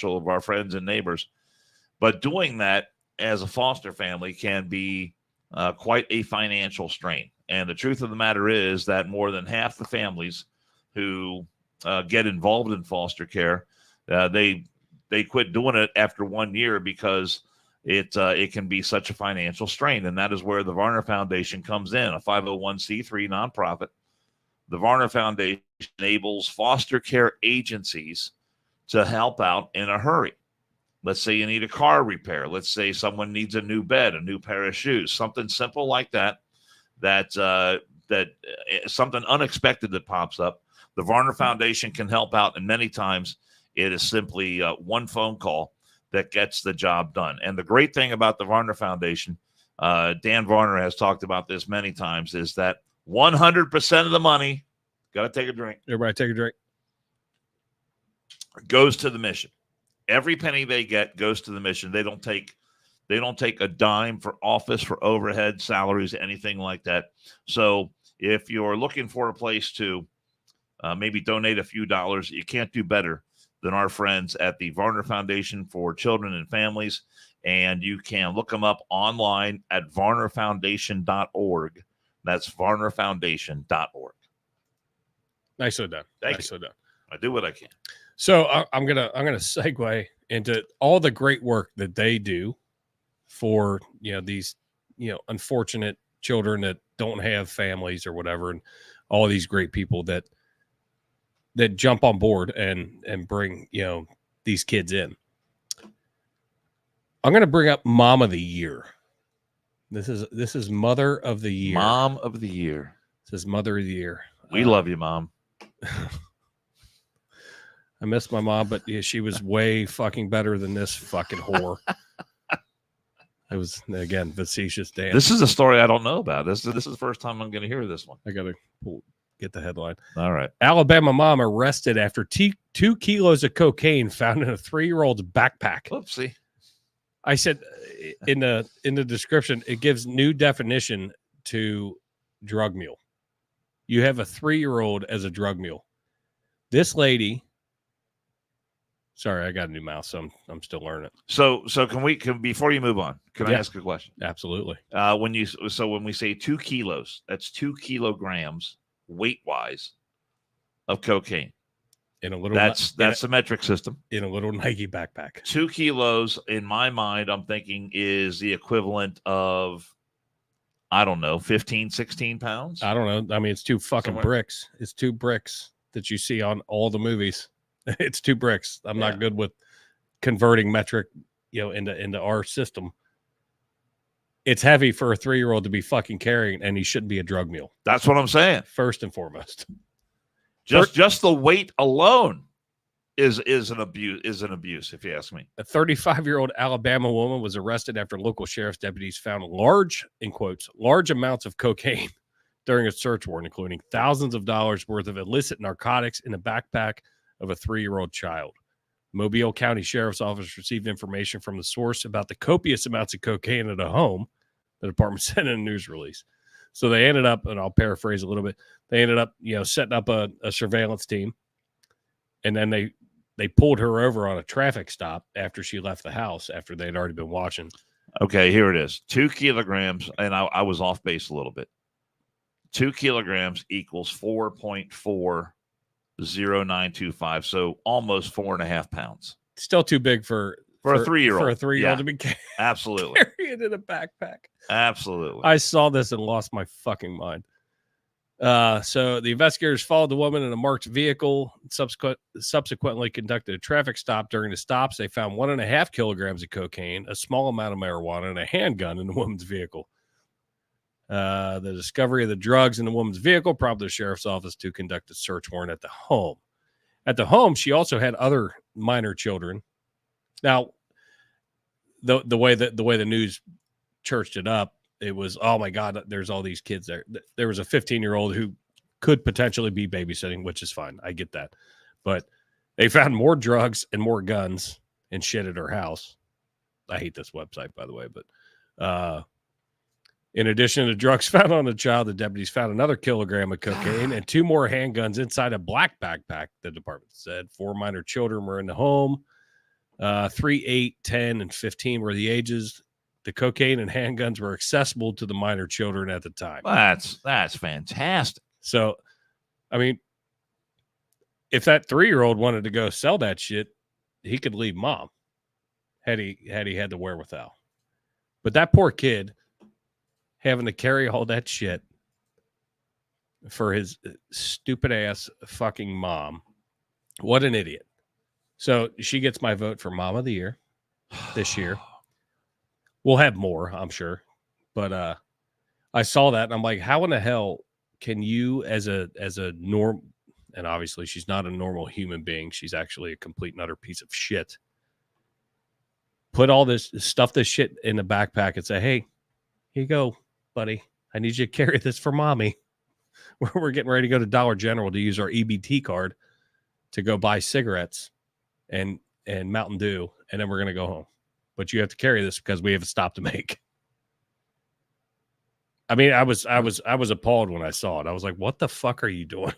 of our friends and neighbors. But doing that as a foster family can be quite a financial strain. And the truth of the matter is that more than half the families who get involved in foster care, they quit doing it after 1 year because it can be such a financial strain. And that is where the Varner Foundation comes in, a 501c3 nonprofit. The Varner Foundation enables foster care agencies to help out in a hurry. Let's say you need a car repair. Let's say someone needs a new bed, a new pair of shoes, something simple like that, something unexpected that pops up. The Varner Foundation can help out, and many times it is simply one phone call that gets the job done. And the great thing about the Varner Foundation, Dan Varner has talked about this many times, is that 100% of the money, got to take a drink. Everybody take a drink. Goes to the mission. Every penny they get goes to the mission. They don't take a dime for office, for overhead, salaries, anything like that. So if you're looking for a place to maybe donate a few dollars, you can't do better than our friends at the Varner Foundation for Children and Families. And you can look them up online at varnerfoundation.org. That's varnerfoundation.org. Nicely done. Thank Nicely done. I do what I can. So I'm gonna segue into all the great work that they do for these unfortunate children that don't have families or whatever, and all these great people that jump on board and bring these kids in. I'm gonna bring up Mom of the Year. This is Mother of the Year. Mom of the Year. This is Mother of the Year. We love you, Mom. I miss my mom, but yeah, she was way fucking better than this fucking whore. It was, again, facetious Dan. This is a story I don't know about. This is the first time I'm going to hear this one. I got to get the headline. All right. Alabama mom arrested after 2 kilos of cocaine found in a 3-year-old's backpack. Oopsie. I said in the description, it gives new definition to drug mule. You have a 3-year-old as a drug mule. This lady, sorry, I got a new mouse, so I'm still learning. So can before you move on, can I ask a question? Absolutely. When we say 2 kilos, that's 2 kilograms weight wise of cocaine. In a little that's the metric system. In a little Nike backpack. 2 kilos, in my mind, I'm thinking is the equivalent of, I don't know, 15, 16 pounds. I don't know. I mean, it's 2 fucking bricks. It's 2 bricks that you see on all the movies. It's 2 bricks. I'm not good with converting metric, into our system. It's heavy for a 3-year-old to be fucking carrying, and he shouldn't be a drug mule. That's what I'm saying. First and foremost. Just the weight alone is an abuse, if you ask me. A 35-year-old Alabama woman was arrested after local sheriff's deputies found large amounts of cocaine during a search warrant, including thousands of dollars worth of illicit narcotics in the backpack of a 3-year-old child. Mobile County Sheriff's Office received information from the source about the copious amounts of cocaine at a home, the department said in a news release. So they ended up, and I'll paraphrase a little bit, they ended up, setting up a surveillance team, and then they pulled her over on a traffic stop after she left the house after they'd already been watching. Okay, here it is. 2 kilograms, and I was off base a little bit. 2 kilograms equals 4.40925, so almost 4.5 pounds. Still too big for a 3-year-old. For a 3-year-old to be absolutely carrying in a backpack. Absolutely. I saw this and lost my fucking mind. So the investigators followed the woman in a marked vehicle, subsequently conducted a traffic stop. During the stops, they found 1.5 kilograms of cocaine, a small amount of marijuana, and a handgun in the woman's vehicle. The discovery of the drugs in the woman's vehicle prompted the sheriff's office to conduct a search warrant at the home. At the home, she also had other minor children. Now, the way the news churched it up, it was, oh my God, there's all these kids there. There was a 15-year-old who could potentially be babysitting, which is fine. I get that. But they found more drugs and more guns and shit at her house. I hate this website, by the way. But in addition to drugs found on the child, the deputies found another kilogram of cocaine and 2 more handguns inside a black backpack, the department said. 4 minor children were in the home. 3, 8, 10, and 15 were the ages. The cocaine and handguns were accessible to the minor children at the time. That's fantastic. So, I mean, if that 3-year-old wanted to go sell that shit, he could leave mom had he had the wherewithal. But that poor kid having to carry all that shit for his stupid ass fucking mom. What an idiot. So she gets my vote for Mom of the Year this year. We'll have more, I'm sure. But I saw that and I'm like, how in the hell can you as a norm, and obviously she's not a normal human being. She's actually a complete and utter piece of shit. Put all this shit in the backpack and say, hey, here you go, buddy. I need you to carry this for mommy. We're getting ready to go to Dollar General to use our EBT card to go buy cigarettes and Mountain Dew, and then we're going to go home. But you have to carry this because we have a stop to make. I mean, I was appalled when I saw it. I was like, what the fuck are you doing?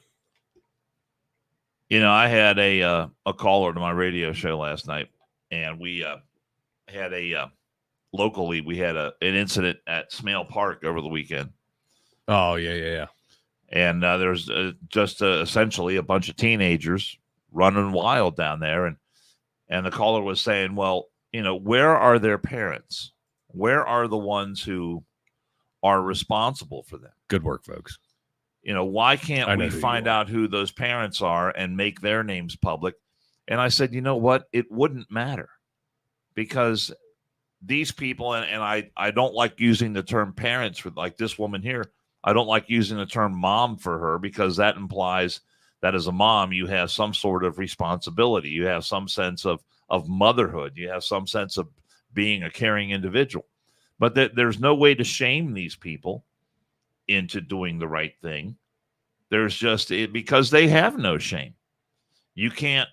I had a caller to my radio show last night, and we had locally, we had an incident at Smale Park over the weekend. Oh, yeah. And there's just essentially a bunch of teenagers running wild down there. And the caller was saying, well, where are their parents? Where are the ones who are responsible for them? Good work, folks. Why can't we find out who those parents are and make their names public? And I said, you know what? It wouldn't matter, because these people, and I don't like using the term parents for, like this woman here. I don't like using the term mom for her, because that implies that as a mom, you have some sort of responsibility. You have some sense of motherhood. You have some sense of being a caring individual. But there's no way to shame these people into doing the right thing. There's just, because they have no shame. You can't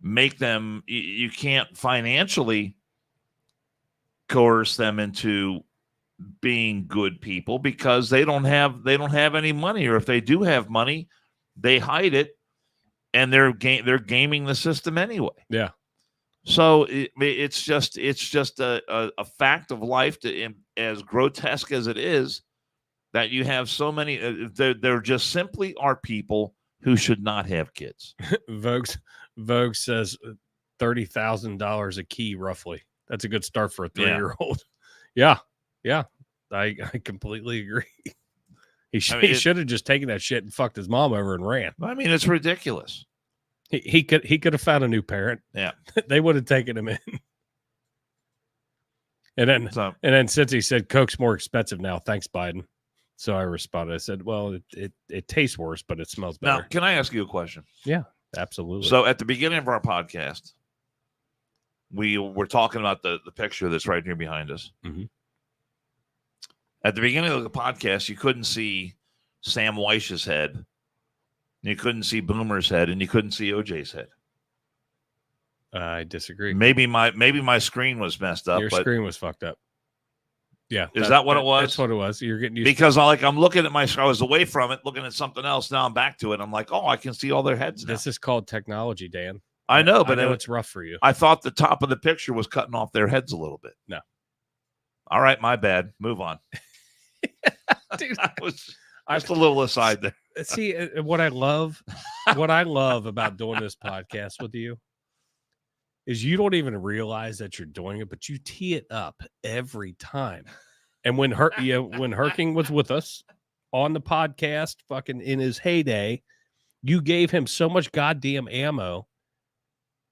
make them, you can't financially coerce them into being good people because they don't have any money, or if they do have money, they hide it, and they're gaming the system anyway. Yeah. So it's just a fact of life, as grotesque as it is, that you have so many. There just simply are people who should not have kids. Vogue says $30,000 a key, roughly. That's a good start for a 3-year-old. Yeah. I completely agree. He should have just taken that shit and fucked his mom over and ran. I mean, it's ridiculous. He could have found a new parent. Yeah, they would have taken him in. And then since he said Coke's more expensive now, thanks Biden. So I responded. I said, "Well, it tastes worse, but it smells better." Now, can I ask you a question? Yeah, absolutely. So at the beginning of our podcast, we were talking about the picture that's right here behind us. Mm-hmm. At the beginning of the podcast, you couldn't see Sam Weish's head, you couldn't see Boomer's head, and you couldn't see OJ's head. I disagree. Maybe my screen was messed up. Your screen was fucked up. Yeah, is that what it was? That's what it was. You're getting used because I'm looking at I was away from it, looking at something else. Now I'm back to it. I'm like, oh, I can see all their heads now. This is called technology, Dan. I know, but it's rough for you. I thought the top of the picture was cutting off their heads a little bit. No. All right, my bad. Move on. Dude, I was just a little aside there. See, what I love about doing this podcast with you is you don't even realize that you're doing it, but you tee it up every time. And when Herking was with us on the podcast, fucking in his heyday, you gave him so much goddamn ammo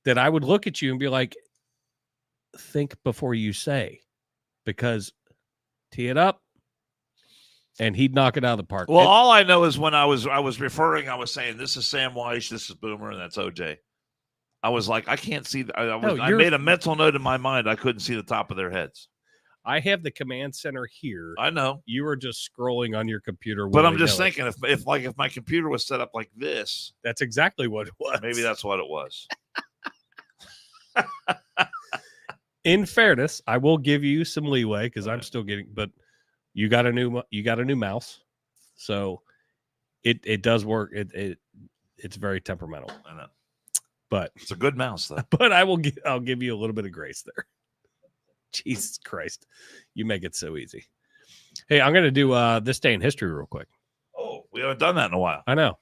that I would look at you and be like, think before you say, because tee it up and he'd knock it out of the park. Well, all I know is when I was saying, this is Sam Weish, this is Boomer, and that's OJ. I was like, I can't see. I made a mental note in my mind. I couldn't see the top of their heads. I have the command center here. I know. You were just scrolling on your computer. But I'm just thinking, if my computer was set up like this. That's exactly what it was. Maybe that's what it was. In fairness, I will give you some leeway because I'm still getting, but you got a new mouse. So it does work. It's very temperamental. I know. But it's a good mouse, though. But I'll give you a little bit of grace there. Jesus Christ, you make it so easy. Hey, I'm gonna do this day in history real quick. Oh, we haven't done that in a while. I know.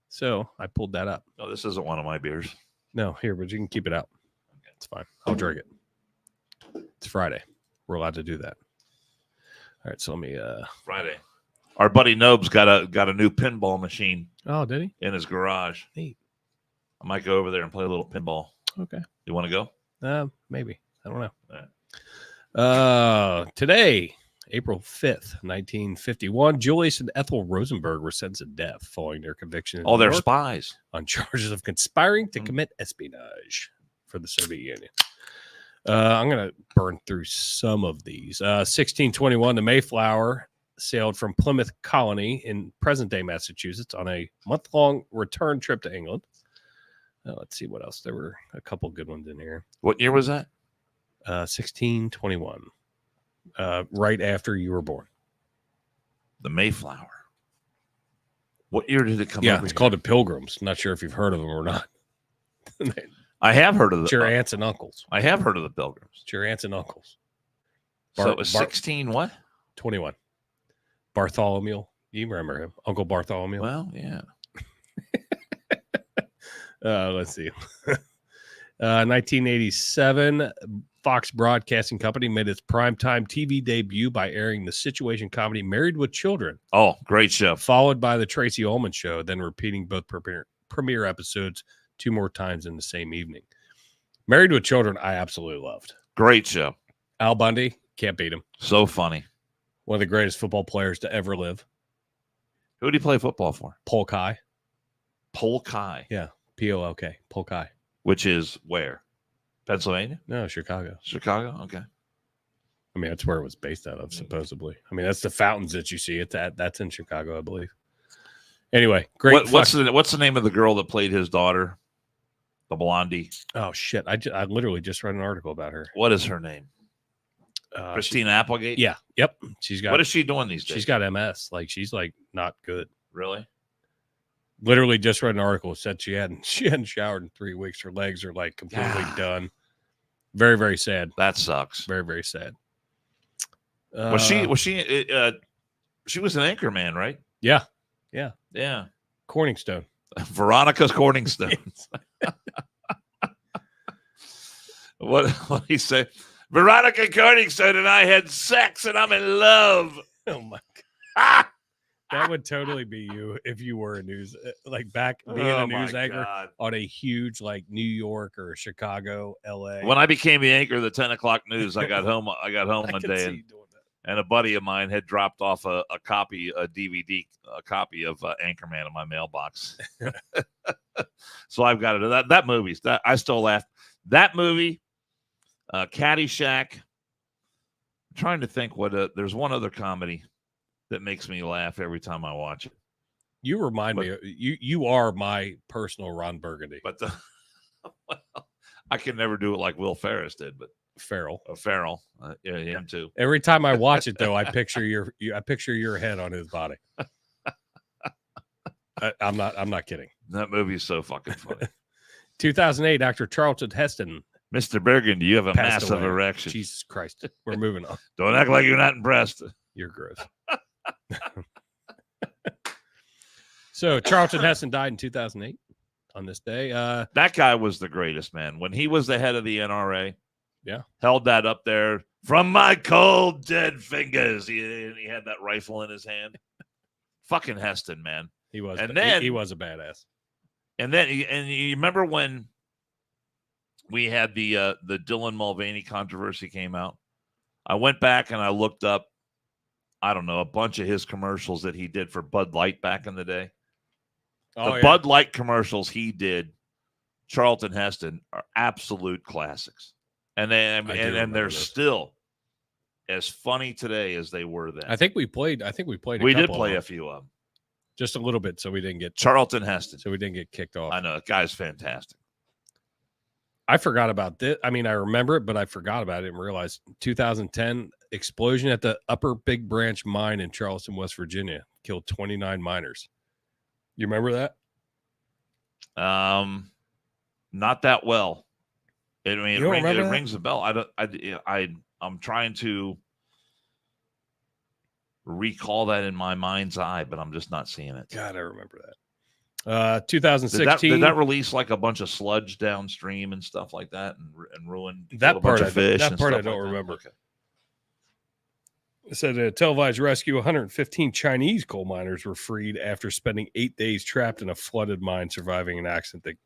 So I pulled that up. No, this isn't one of my beers. No, here, but you can keep it out. Okay. It's fine. I'll drink it. It's Friday. We're allowed to do that. All right, so let me. Friday. Our buddy Nobes got a new pinball machine. Oh, did he? In his garage. Neat. I might go over there and play a little pinball. Okay. You want to go? Maybe. I don't know. Right. Today, April 5th, 1951, Julius and Ethel Rosenberg were sentenced to death following their conviction. Oh, they're spies. On charges of conspiring to commit espionage for the Soviet Union. I'm going to burn through some of these. 1621, the Mayflower sailed from Plymouth Colony in present-day Massachusetts on a month-long return trip to England. Let's see what else. There were a couple good ones in here. What year was that? 1621. Right after you were born. The Mayflower. What year did it come? Yeah, it's called the Pilgrims. Not sure if you've heard of them or not. I have heard of them. It's your aunts and uncles. I have heard of the Pilgrims. It's your aunts and uncles. So it was 16 what? 21. Bartholomew. You remember him, Uncle Bartholomew? Well, yeah. Let's see. 1987, Fox Broadcasting Company made its primetime TV debut by airing the situation comedy Married with Children. Oh, great show. Followed by the Tracy Ullman Show, then repeating both premiere episodes 2 more times in the same evening. Married with Children, I absolutely loved. Great show. Al Bundy, can't beat him. So funny. One of the greatest football players to ever live. Who did he play football for? Polk High. Polk High. Yeah, Polk. Polk High. Which is where? Pennsylvania? No, Chicago. Chicago? Okay. I mean, that's where it was based out of, supposedly. I mean, that's the fountains that you see. That's in Chicago, I believe. Anyway, great. What's the name of the girl that played his daughter? The blondie. Oh, shit. I literally just read an article about her. What is her name? Christine Applegate. Yeah. Yep. She's got. What is she doing these days? She's got MS. Like she's like not good. Really? Literally just read an article that said she hadn't showered in 3 weeks. Her legs are like completely done. Very, very sad. That sucks. Very, very sad. She was an anchor man, right? Yeah. Corningstone. Veronica's Corningstone. What did he say? Veronica Corningstone and I had sex and I'm in love. Oh my God. That would totally be you if you were a news, like back being a news anchor on a huge like New York or Chicago, LA. When I became the anchor of the 10 o'clock news, I got home one day and a buddy of mine had dropped off a DVD copy of Anchorman in my mailbox. So I've got it. That movie's that I still laugh. That movie, Caddyshack. I'm trying to think there's one other comedy that makes me laugh every time I watch it. You remind me, you are my personal Ron Burgundy. But I can never do it like Will Ferrell did, but Farrell. Yeah, him too. Every time I watch it, though, I picture your head on his body. I'm not kidding. That movie is so fucking funny. 2008, actor Charlton Heston. Mr. Burgundy, you have a massive away. erection. Jesus Christ. We're moving on. Don't act like you're not impressed. You're gross. So Charlton Heston died in 2008 on this day. That guy was the greatest, man. When he was the head of the NRA, held that up there from my cold dead fingers. He had that rifle in his hand. Fucking Heston, man. He was. And then he was a badass. And then you remember when we had the Dylan Mulvaney controversy came out? I went back and I looked up, I don't know, a bunch of his commercials that he did for Bud Light back in the day. Bud Light commercials he did, Charlton Heston, are absolute classics. And they're still as funny today as they were then. I think we played. We did play a few of them. Just a little bit, so we didn't get Charlton Heston. So we didn't get kicked off. I know, the guy's fantastic. I forgot about this. I mean, I remember it, but I forgot about it and realized 2010 explosion at the Upper Big Branch mine in Charleston, West Virginia, killed 29 miners. You remember that? Not that well. It rings a bell. I'm trying to recall that in my mind's eye, but I'm just not seeing it. God, I remember that. 2016. Did that release like a bunch of sludge downstream and stuff like that, and ruin that part of fish? That part I don't remember. Okay. It said a televised rescue. 115 Chinese coal miners were freed after spending 8 days trapped in a flooded mine, surviving an accident.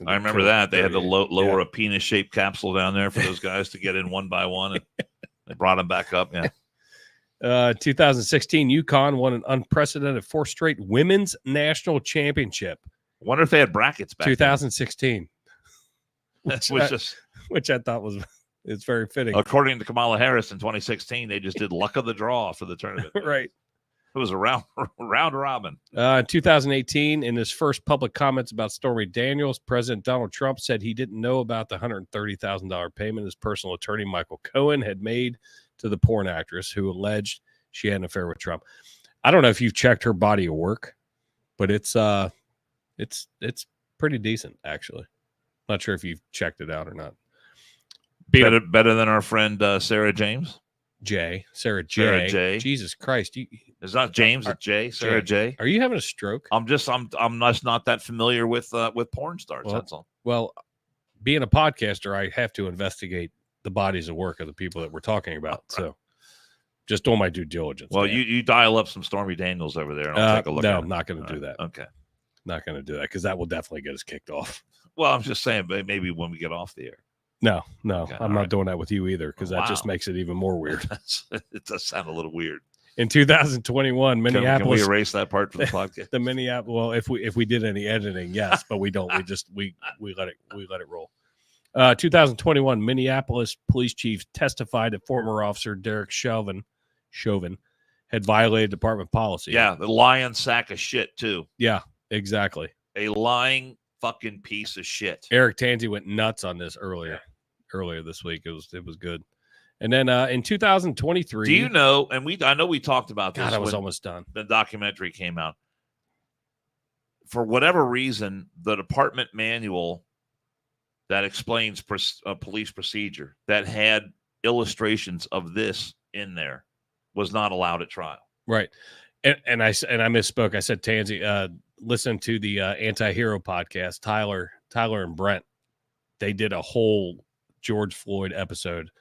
I remember that they had to lower a penis-shaped capsule down there for those guys to get in one by one, and they brought them back up. Yeah. 2016, UConn won an unprecedented 4th straight women's national championship. I wonder if they had brackets back 2016. Then. Which I thought it's very fitting. According to Kamala Harris in 2016, they just did luck of the draw for the tournament. Right. It was a round robin. 2018, in his first public comments about Stormy Daniels, President Donald Trump said he didn't know about the $130,000 payment his personal attorney, Michael Cohen, had made to the porn actress who alleged she had an affair with Trump. I don't know if you've checked her body of work, but it's pretty decent, actually. Not sure if you've checked it out or not. Better than our friend Sarah James? Sarah J. Jesus Christ. It's not James, it's J. Sarah J. Are you having a stroke? I'm just not that familiar with porn stars. That's all. Well, being a podcaster, I have to investigate the bodies of work of the people that we're talking about. So just doing my due diligence. Well, you dial up some Stormy Daniels over there and I'll take a look at it. I'm not going to do that. Okay. Not going to do that because that will definitely get us kicked off. Well, I'm just saying, maybe when we get off the air. No, Okay, I'm not doing that with you either because that just makes it even more weird. It does sound a little weird. In 2021, Minneapolis. Can we erase that part for the podcast? The Minneapolis. Well, if we did any editing, yes, but we don't. We let it roll. 2021, Minneapolis police chief testified that former officer Derek Chauvin had violated department policy. Yeah, the lying sack of shit too. Yeah, exactly. A lying fucking piece of shit. Eric Tansey went nuts on this earlier this week. It was good. And then in 2023, Do you know? And I know we talked about this. God, I was when almost done. the documentary came out. For whatever reason, the department manual that explains police procedure that had illustrations of this in there was not allowed at trial. Right. And I misspoke. I said Tansy. Listen to the Anti-Hero podcast. Tyler and Brent. They did a whole George Floyd episode,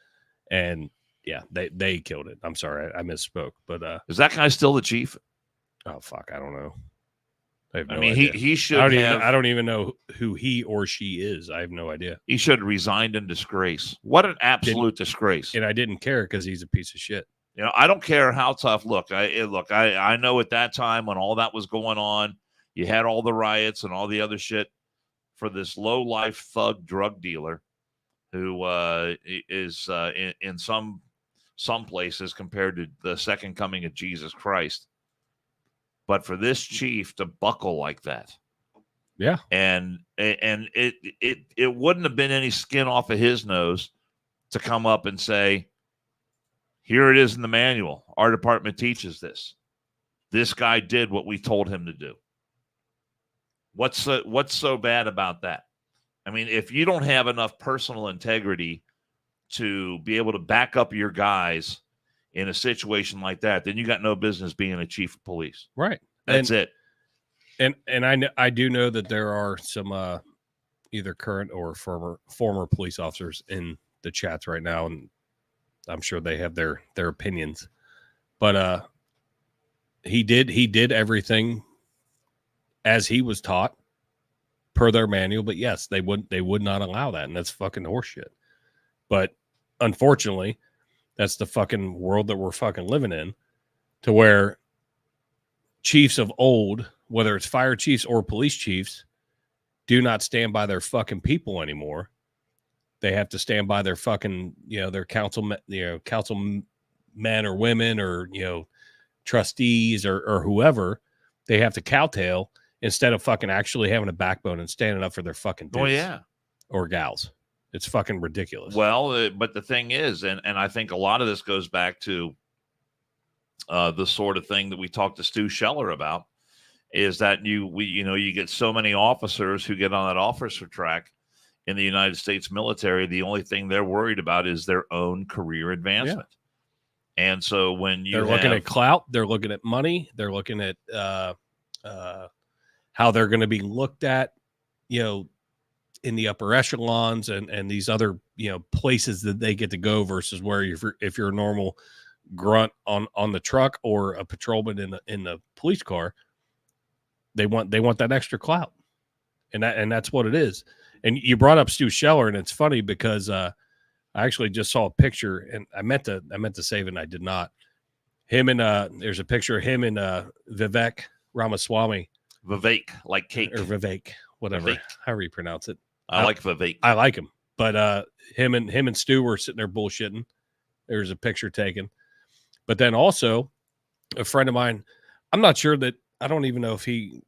and yeah, they killed it. I'm sorry, I misspoke. But is that guy still the chief? Oh fuck, I don't know. I have no mean, idea. he should. I don't even know who he or she is. I have no idea. He should have resigned in disgrace. What an absolute disgrace! And I didn't care because he's a piece of shit. You know, I don't care how tough. Look, I know at that time when all that was going on, you had all the riots and all the other shit for this low life thug drug dealer who is in some places compared to the second coming of Jesus Christ. But for this chief to buckle like that, yeah, and it wouldn't have been any skin off of his nose to come up and say, here it is in the manual. Our department teaches this. This guy did what we told him to do. What's so bad about that? I mean, if you don't have enough personal integrity to be able to back up your guys in a situation like that, then you got no business being a chief of police. Right. That's it. And I do know that there are some either current or former police officers in the chats right now, and I'm sure they have their opinions. But he did everything as he was taught per their manual. But yes, they would not allow that, and that's fucking horseshit. But unfortunately, that's the fucking world that we're fucking living in, to where chiefs of old, whether it's fire chiefs or police chiefs, do not stand by their fucking people anymore. They have to stand by their fucking, their councilmen or women or, trustees or whoever. They have to cowtail instead of fucking actually having a backbone and standing up for their fucking dudes. Oh, yeah. Or gals. It's fucking ridiculous. Well, but the thing is, and I think a lot of this goes back to the sort of thing that we talked to Stu Scheller about, is that you get so many officers who get on that officer track in the United States military. The only thing they're worried about is their own career advancement. Yeah. And so when they're looking at clout, they're looking at money, they're looking at how they're going to be looked at, in the upper echelons and these other, places that they get to go versus where if you're a normal grunt on the truck or a patrolman in the police car, they want that extra clout. And that's what it is. And you brought up Stu Scheller, and it's funny because I actually just saw a picture, and I meant to save it, and I did not. Him and there's a picture of him and Vivek Ramaswamy. Vivek, like cake. Or Vivek, whatever, however you pronounce it. I like Vivek. I like him. But him and Stu were sitting there bullshitting. There's a picture taken. But then also, a friend of mine, I'm not sure that, I don't even know if he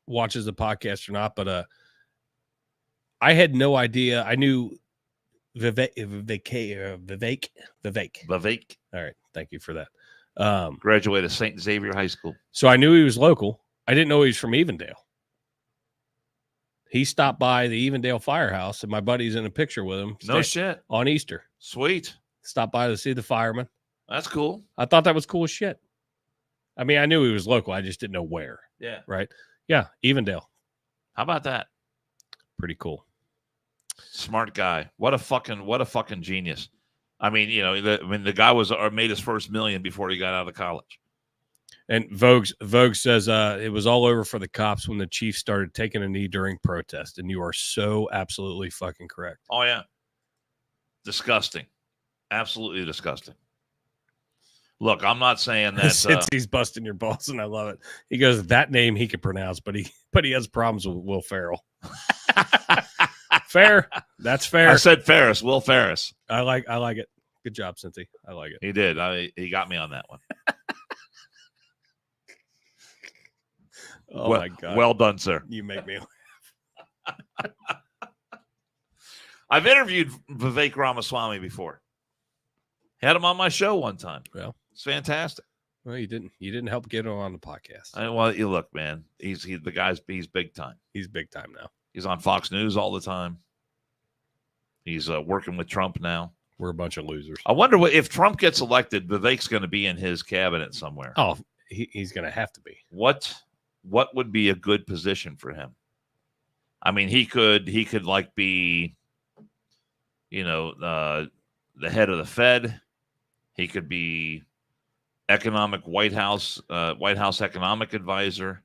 watches the podcast or not, but I had no idea. I knew Vivek. All right. Thank you for that. Graduated St. Xavier High School. So I knew he was local. I didn't know he was from Evendale. He stopped by the Evendale Firehouse, and my buddy's in a picture with him. No shit. On Easter. Sweet. Stopped by to see the firemen. That's cool. I thought that was cool as shit. I mean, I knew he was local. I just didn't know where. Yeah. Right? Yeah, Evendale. How about that? Pretty cool. Smart guy. What a fucking genius. I mean, the guy made his first $1 million before he got out of college. And Vogue says it was all over for the cops when the chief started taking a knee during protest. And you are so absolutely fucking correct. Oh, yeah. Disgusting. Absolutely disgusting. Look, I'm not saying that since he's busting your balls, and I love it. He goes, that name he can pronounce, but he has problems with Will Ferrell. Fair. That's fair. I said Ferris, Will Ferris. I like it. Good job, Cynthia. I like it. He did. He got me on that one. Oh my God. Well done, sir. You make me laugh. I've interviewed Vivek Ramaswamy before. Had him on my show one time. Well, it's fantastic. Well, you didn't help get him on the podcast. Well, you look, man. He's big time. He's big time now. He's on Fox News all the time. He's working with Trump now. We're a bunch of losers. I wonder if Trump gets elected, Vivek's going to be in his cabinet somewhere. Oh, he's going to have to be. What would be a good position for him? I mean, he could like be, the head of the Fed. He could be White House economic advisor.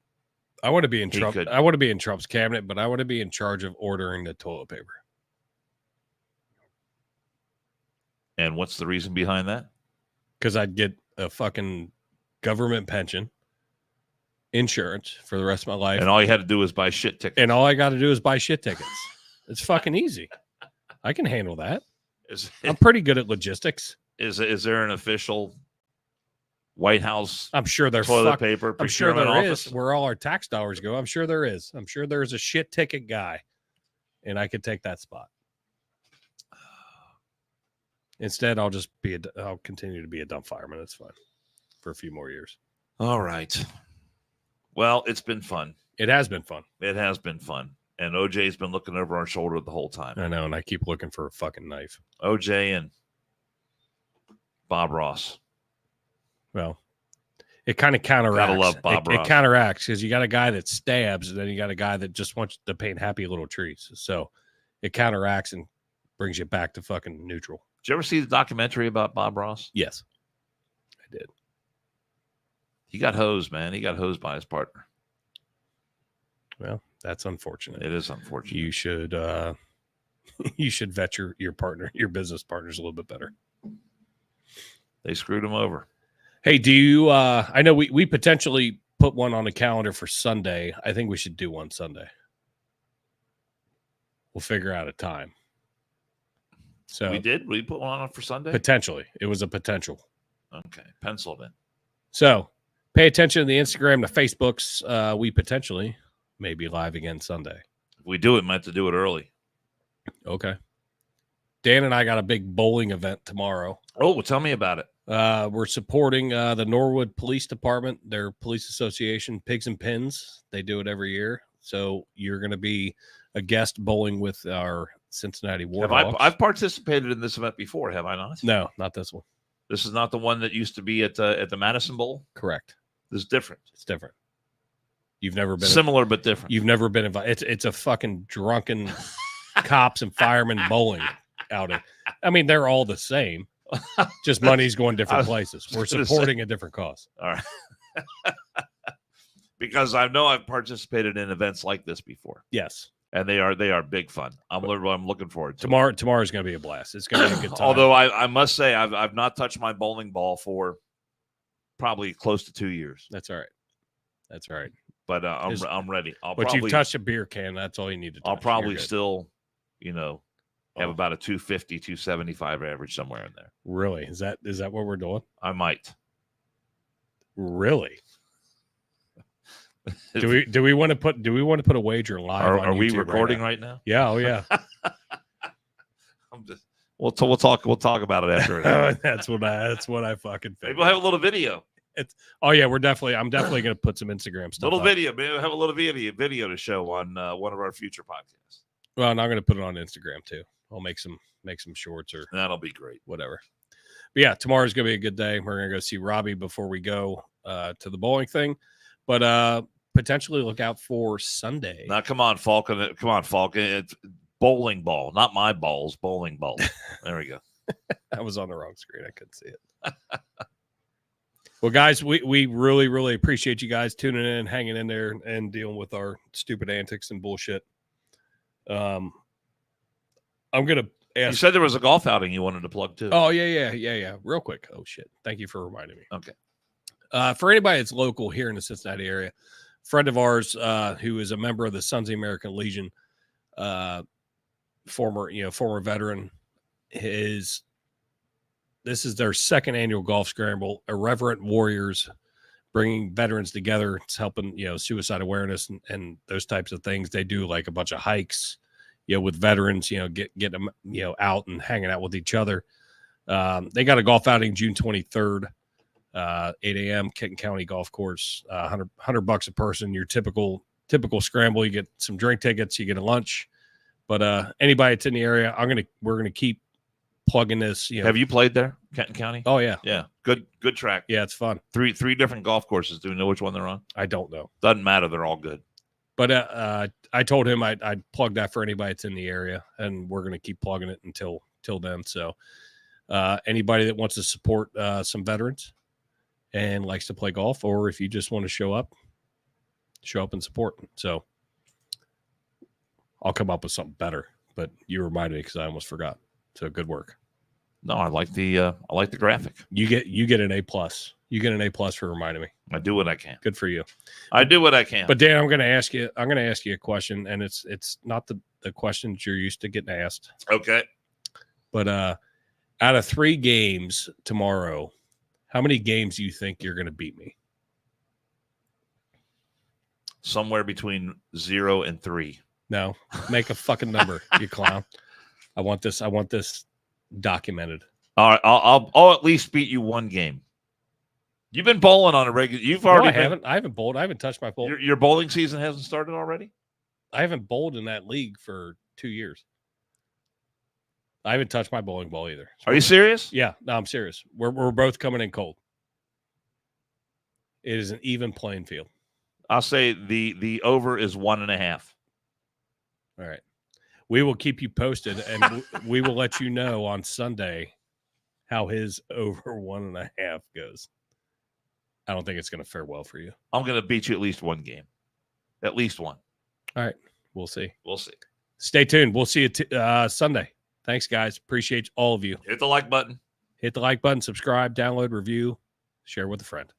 I want to be in Trump. I want to be in Trump's cabinet, but I want to be in charge of ordering the toilet paper. And what's the reason behind that? Because I'd get a fucking government pension, insurance for the rest of my life. And all you had to do was buy shit tickets. And all I got to do is buy shit tickets. It's fucking easy. I can handle that. I'm pretty good at logistics. Is there an official White House I'm sure there's toilet paper I'm sure there office? is, where all our tax dollars go. I'm sure there is. I'm sure there's a shit ticket guy, and I could take that spot. Instead, I'll continue to be a dump fireman. That's fine for a few more years. All right. Well, it's been fun. It has been fun. It has been fun. And OJ's been looking over our shoulder the whole time. I know, and I keep looking for a fucking knife. OJ and Bob Ross. Well, it kind of counteracts. Gotta love Bob Ross. It counteracts because you got a guy that stabs, and then you got a guy that just wants to paint happy little trees. So it counteracts and brings you back to fucking neutral. Did you ever see the documentary about Bob Ross? Yes, I did. He got hosed, man. He got hosed by his partner. Well, that's unfortunate. It is unfortunate. You should vet your partner, your business partners a little bit better. They screwed him over. Hey, do you I know we potentially put one on the calendar for Sunday. I think we should do one Sunday. We'll figure out a time. So We put one on for Sunday? Potentially. It was a potential. Okay. Penciled in. So pay attention to the Instagram, the Facebooks. We potentially may be live again Sunday. If we do it, might have to do it early. Okay. Dan and I got a big bowling event tomorrow. Oh, well, tell me about it. We're supporting the Norwood Police Department, their police association, Pigs and Pins. They do it every year. So you're going to be a guest bowling with our Cincinnati Warhawks. I've participated in this event before, have I not? No, not this one. This is not the one that used to be at the Madison Bowl? Correct. This is different. It's different. You've never been similar but different. You've never been invited. It's a fucking drunken cops and firemen bowling outing. I mean, they're all the same. Just money's going different places. We're supporting a different cause. All right. Because I know I've participated in events like this before. Yes. And they are big fun. I'm looking forward to tomorrow's going to be a blast. It's going to be a good time. Although I must say I've not touched my bowling ball for probably close to 2 years. That's all right. That's all right. But I'm ready. You've touched a beer can. That's all you need to touch. I'll probably still, have about a 250, 275 average somewhere in there. Really? Is that what we're doing? I might. Really? Do we want to put a wager live? Are we recording right now? Yeah. Oh yeah. We'll talk about it after. That's what I fucking think. Maybe we'll have a little video. I'm definitely going to put some Instagram stuff. Video. Maybe we'll have a little video to show on one of our future podcasts. Well, and I'm going to put it on Instagram too. I'll make some shorts or that'll be great. Whatever. But yeah, tomorrow's going to be a good day. We're going to go see Robbie before we go to the bowling thing. But potentially look out for Sunday. Now, come on, Falcon. It's bowling ball, not my balls. Bowling ball. There we go. I was on the wrong screen. I couldn't see it. Well, guys, we really, really appreciate you guys tuning in, hanging in there, and dealing with our stupid antics and bullshit. I'm gonna ask. You said there was a golf outing you wanted to plug too. Oh yeah. Real quick. Oh shit. Thank you for reminding me. Okay. For anybody that's local here in the Cincinnati area, friend of ours who is a member of the Sons of the American Legion, former veteran, this is their second annual golf scramble. Irreverent Warriors, bringing veterans together. It's helping suicide awareness and those types of things. They do like a bunch of hikes, with veterans. Get them out and hanging out with each other. They got a golf outing June 23rd, 8 a.m. Kenton County Golf Course. $100 a person. Your typical scramble. You get some drink tickets. You get a lunch. But anybody that's in the area, we're gonna keep plugging this. Have you played there, Kenton County? Oh yeah, yeah. Good track. Yeah, it's fun. Three different golf courses. Do you know which one they're on? I don't know. Doesn't matter. They're all good. But I told him I'd plug that for anybody that's in the area, and we're gonna keep plugging it until then. So anybody that wants to support some veterans and likes to play golf, or if you just want to show up and support. So I'll come up with something better, but you reminded me because I almost forgot. So good work. No, I like the graphic. You get an A+. You get an A+ for reminding me. I do what I can. Good for you. I do what I can. But Dan, I'm going to ask you a question, and it's not the questions you're used to getting asked. Okay. But out of 3 games tomorrow, how many games do you think you're going to beat me? Somewhere between 0 and 3. No, make a fucking number, you clown. I want this documented. All right, I'll at least beat you 1 game. You've been bowling on a regular. You've already. I haven't bowled. I haven't touched my bowl. Your bowling season hasn't started already. I haven't bowled in that league for 2 years. I haven't touched my bowling ball either. Are you serious? Yeah, no, I'm serious. We're both coming in cold. It is an even playing field. I'll say the over is 1.5. All right. We will keep you posted, and we will let you know on Sunday how his over 1.5 goes. I don't think it's going to fare well for you. I'm going to beat you at least 1 game. At least 1. All right. We'll see. We'll see. Stay tuned. We'll see you Sunday. Thanks, guys. Appreciate all of you. Hit the like button. Hit the like button, subscribe, download, review, share with a friend.